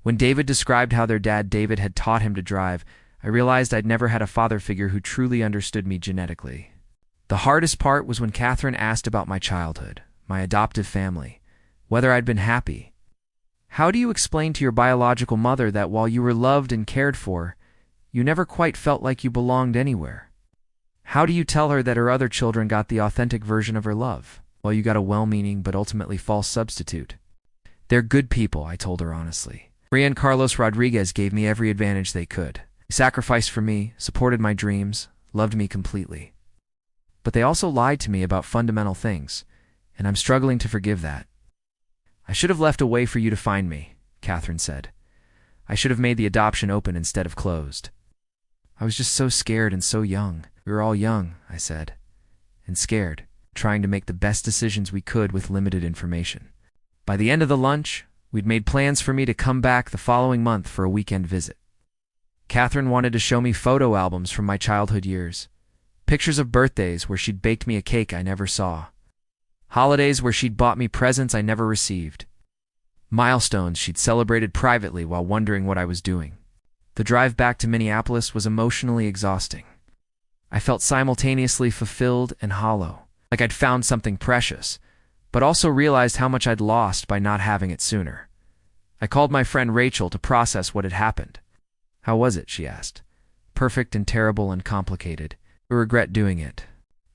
When David described how their dad David had taught him to drive, I realized I'd never had a father figure who truly understood me genetically. The hardest part was when Catherine asked about my childhood, my adoptive family, whether I'd been happy. How do you explain to your biological mother that while you were loved and cared for, you never quite felt like you belonged anywhere? How do you tell her that her other children got the authentic version of her love, while you got a well-meaning but ultimately false substitute? They're good people, I told her honestly. Maria and Carlos Rodriguez gave me every advantage they could. They sacrificed for me, supported my dreams, loved me completely. But they also lied to me about fundamental things, and I'm struggling to forgive that. I should have left a way for you to find me, Catherine said. I should have made the adoption open instead of closed. I was just so scared and so young. We were all young, I said, and scared, trying to make the best decisions we could with limited information. By the end of the lunch, we'd made plans for me to come back the following month for a weekend visit. Catherine wanted to show me photo albums from my childhood years, pictures of birthdays where she'd baked me a cake I never saw, holidays where she'd bought me presents I never received, milestones she'd celebrated privately while wondering what I was doing. The drive back to Minneapolis was emotionally exhausting. I felt simultaneously fulfilled and hollow, like I'd found something precious, but also realized how much I'd lost by not having it sooner. I called my friend Rachel to process what had happened. How was it, she asked. Perfect and terrible and complicated. I regret doing it.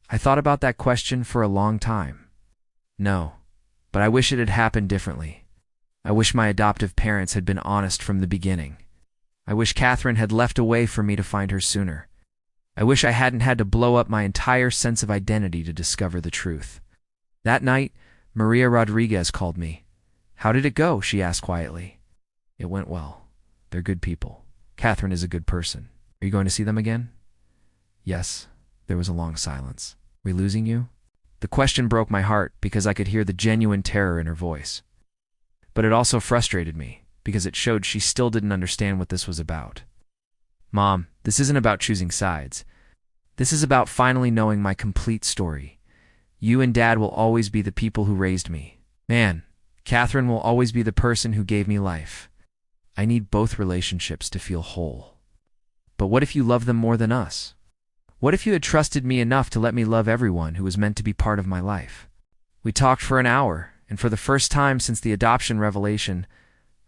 I thought about that question for a long time. No, but I wish it had happened differently. I wish my adoptive parents had been honest from the beginning. I wish Catherine had left a way for me to find her sooner. I wish I hadn't had to blow up my entire sense of identity to discover the truth. That night, Maria Rodriguez called me. How did it go? She asked quietly. It went well. They're good people. Catherine is a good person. Are you going to see them again? Yes. There was a long silence. We losing you? The question broke my heart because I could hear the genuine terror in her voice. But it also frustrated me because it showed she still didn't understand what this was about. Mom, this isn't about choosing sides. This is about finally knowing my complete story. You and Dad will always be the people who raised me. Man, Catherine will always be the person who gave me life. I need both relationships to feel whole. But what if you love them more than us? What if you had trusted me enough to let me love everyone who was meant to be part of my life? We talked for an hour, and for the first time since the adoption revelation,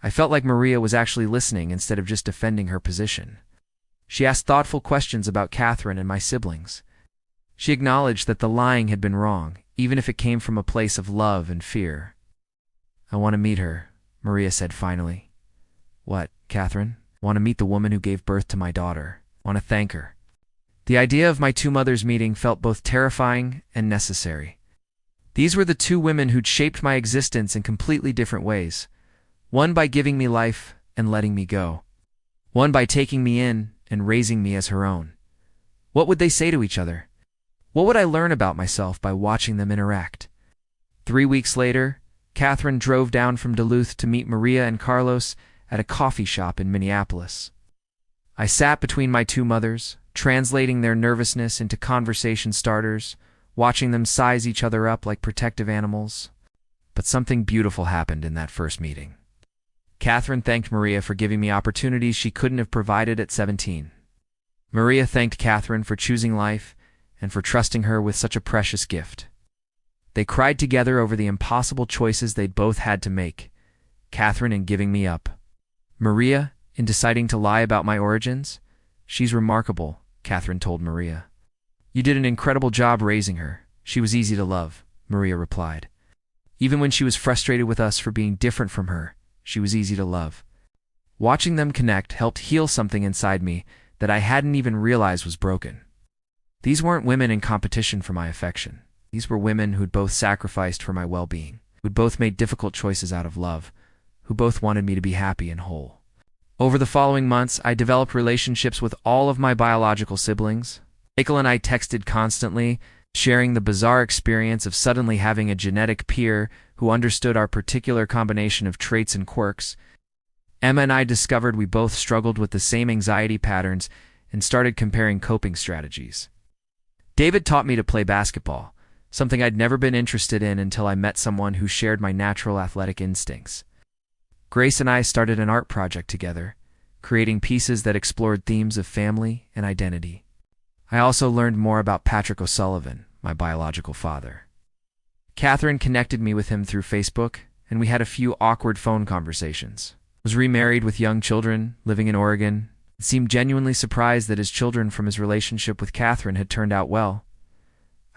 I felt like Maria was actually listening instead of just defending her position. She asked thoughtful questions about Catherine and my siblings. She acknowledged that the lying had been wrong, even if it came from a place of love and fear. I want to meet her, Maria said finally. What, Catherine? Want to meet the woman who gave birth to my daughter. Want to thank her. The idea of my two mothers meeting felt both terrifying and necessary. These were the two women who'd shaped my existence in completely different ways. One by giving me life and letting me go. One by taking me in and raising me as her own. What would they say to each other? What would I learn about myself by watching them interact? 3 weeks later, Catherine drove down from Duluth to meet Maria and Carlos at a coffee shop in Minneapolis. I sat between my two mothers, translating their nervousness into conversation starters, watching them size each other up like protective animals. But something beautiful happened in that first meeting. Catherine thanked Maria for giving me opportunities she couldn't have provided at 17. Maria thanked Catherine for choosing life and for trusting her with such a precious gift. They cried together over the impossible choices they'd both had to make, Catherine in giving me up. Maria, in deciding to lie about my origins. She's remarkable, Catherine told Maria. You did an incredible job raising her. She was easy to love, Maria replied. Even when she was frustrated with us for being different from her, she was easy to love. Watching them connect helped heal something inside me that I hadn't even realized was broken. These weren't women in competition for my affection. These were women who'd both sacrificed for my well-being, who'd both made difficult choices out of love, who both wanted me to be happy and whole. Over the following months, I developed relationships with all of my biological siblings. Michael and I texted constantly, sharing the bizarre experience of suddenly having a genetic peer who understood our particular combination of traits and quirks. Emma and I discovered we both struggled with the same anxiety patterns and started comparing coping strategies. David taught me to play basketball, something I'd never been interested in until I met someone who shared my natural athletic instincts. Grace and I started an art project together, creating pieces that explored themes of family and identity. I also learned more about Patrick O'Sullivan, my biological father. Catherine connected me with him through Facebook, and we had a few awkward phone conversations. Was remarried with young children, living in Oregon. Seemed genuinely surprised that his children from his relationship with Catherine had turned out well.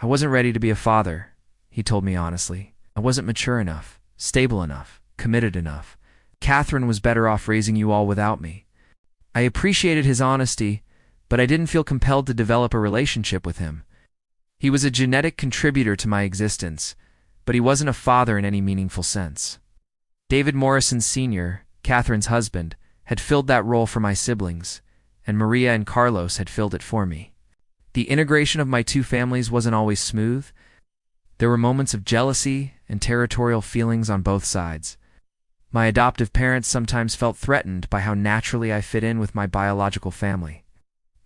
I wasn't ready to be a father, he told me honestly. I wasn't mature enough, stable enough, committed enough. Catherine was better off raising you all without me. I appreciated his honesty, but I didn't feel compelled to develop a relationship with him. He was a genetic contributor to my existence, but he wasn't a father in any meaningful sense. David Morrison Sr., Catherine's husband, had filled that role for my siblings, and Maria and Carlos had filled it for me. The integration of my two families wasn't always smooth. There were moments of jealousy and territorial feelings on both sides. My adoptive parents sometimes felt threatened by how naturally I fit in with my biological family.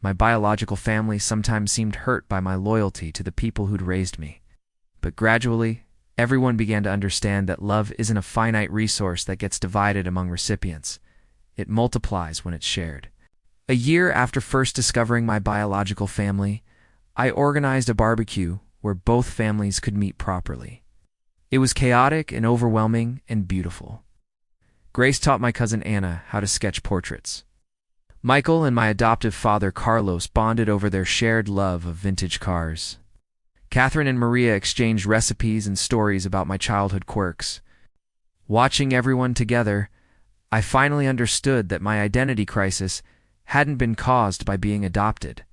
My biological family sometimes seemed hurt by my loyalty to the people who'd raised me. But gradually, everyone began to understand that love isn't a finite resource that gets divided among recipients. It multiplies when it's shared. A year after first discovering my biological family, I organized a barbecue where both families could meet properly. It was chaotic and overwhelming and beautiful. Grace taught my cousin Anna how to sketch portraits. Michael and my adoptive father Carlos bonded over their shared love of vintage cars. Catherine and Maria exchanged recipes and stories about my childhood quirks. Watching everyone together, I finally understood that my identity crisis hadn't been caused by being adopted.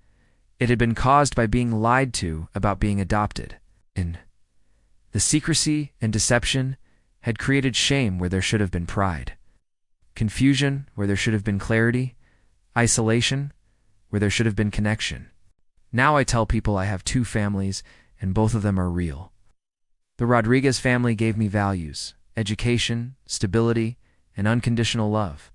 It had been caused by being lied to about being adopted. And the secrecy and deception had created shame where there should have been pride, confusion where there should have been clarity, isolation where there should have been connection. Now I tell people I have two families, and both of them are real. The Rodriguez family gave me values, education, stability, and unconditional love.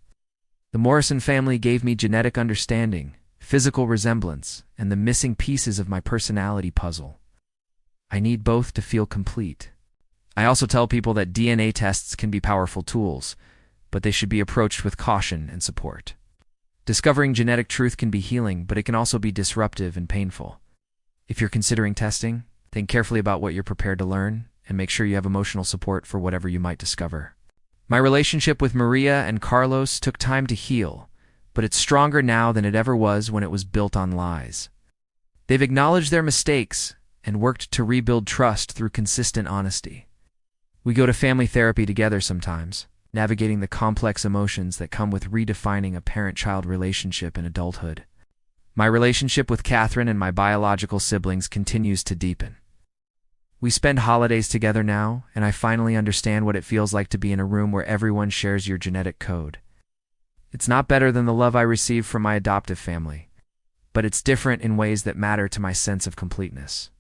The Morrison family gave me genetic understanding, physical resemblance, and the missing pieces of my personality puzzle. I need both to feel complete. I also tell people that DNA tests can be powerful tools, but they should be approached with caution and support. Discovering genetic truth can be healing, but it can also be disruptive and painful. If you're considering testing, think carefully about what you're prepared to learn, and make sure you have emotional support for whatever you might discover. My relationship with Maria and Carlos took time to heal, but it's stronger now than it ever was when it was built on lies. They've acknowledged their mistakes and worked to rebuild trust through consistent honesty. We go to family therapy together sometimes, navigating the complex emotions that come with redefining a parent-child relationship in adulthood. My relationship with Catherine and my biological siblings continues to deepen. We spend holidays together now, and I finally understand what it feels like to be in a room where everyone shares your genetic code. It's not better than the love I received from my adoptive family, but it's different in ways that matter to my sense of completeness.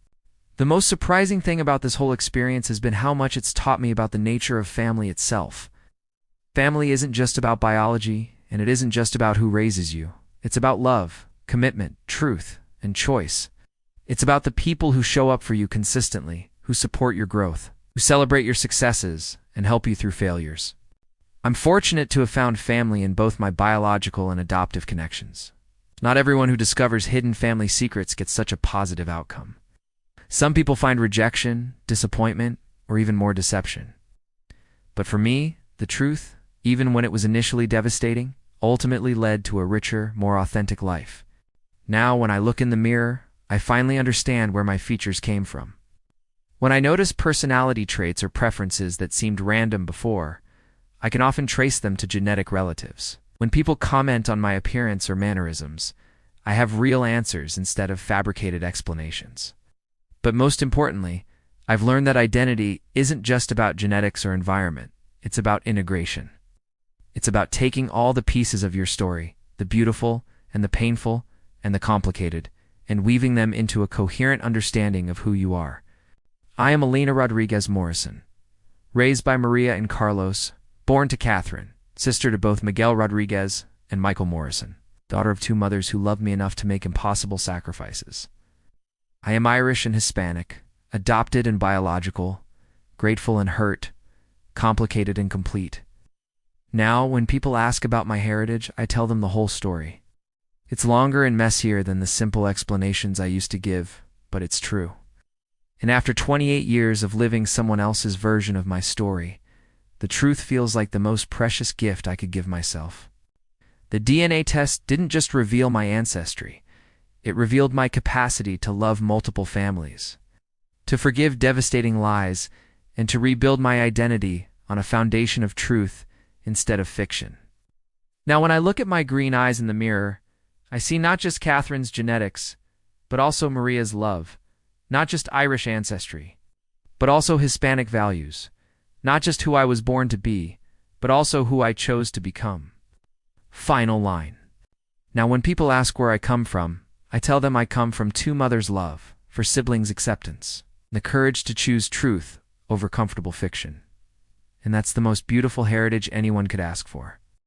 The most surprising thing about this whole experience has been how much it's taught me about the nature of family itself. Family isn't just about biology, and it isn't just about who raises you. It's about love, commitment, truth, and choice. It's about the people who show up for you consistently, who support your growth, who celebrate your successes, and help you through failures. I'm fortunate to have found family in both my biological and adoptive connections. Not everyone who discovers hidden family secrets gets such a positive outcome. Some people find rejection, disappointment, or even more deception. But for me, the truth, even when it was initially devastating, ultimately led to a richer, more authentic life. Now, when I look in the mirror, I finally understand where my features came from. When I notice personality traits or preferences that seemed random before, I can often trace them to genetic relatives. When people comment on my appearance or mannerisms, I have real answers instead of fabricated explanations. But most importantly, I've learned that identity isn't just about genetics or environment. It's about integration. It's about taking all the pieces of your story, the beautiful and the painful and the complicated, and weaving them into a coherent understanding of who you are. I am Elena Rodriguez Morrison, raised by Maria and Carlos, born to Catherine, sister to both Miguel Rodriguez and Michael Morrison, daughter of two mothers who loved me enough to make impossible sacrifices. I am Irish and Hispanic, adopted and biological, grateful and hurt, complicated and complete. Now, when people ask about my heritage, I tell them the whole story. It's longer and messier than the simple explanations I used to give, but it's true. And after 28 years of living someone else's version of my story, the truth feels like the most precious gift I could give myself. The DNA test didn't just reveal my ancestry, it revealed my capacity to love multiple families, to forgive devastating lies, and to rebuild my identity on a foundation of truth instead of fiction. Now, when I look at my green eyes in the mirror, I see not just Catherine's genetics, but also Maria's love, not just Irish ancestry, but also Hispanic values, not just who I was born to be, but also who I chose to become. Final line. Now, when people ask where I come from, I tell them I come from two mothers' love for siblings' acceptance, the courage to choose truth over comfortable fiction. And that's the most beautiful heritage anyone could ask for.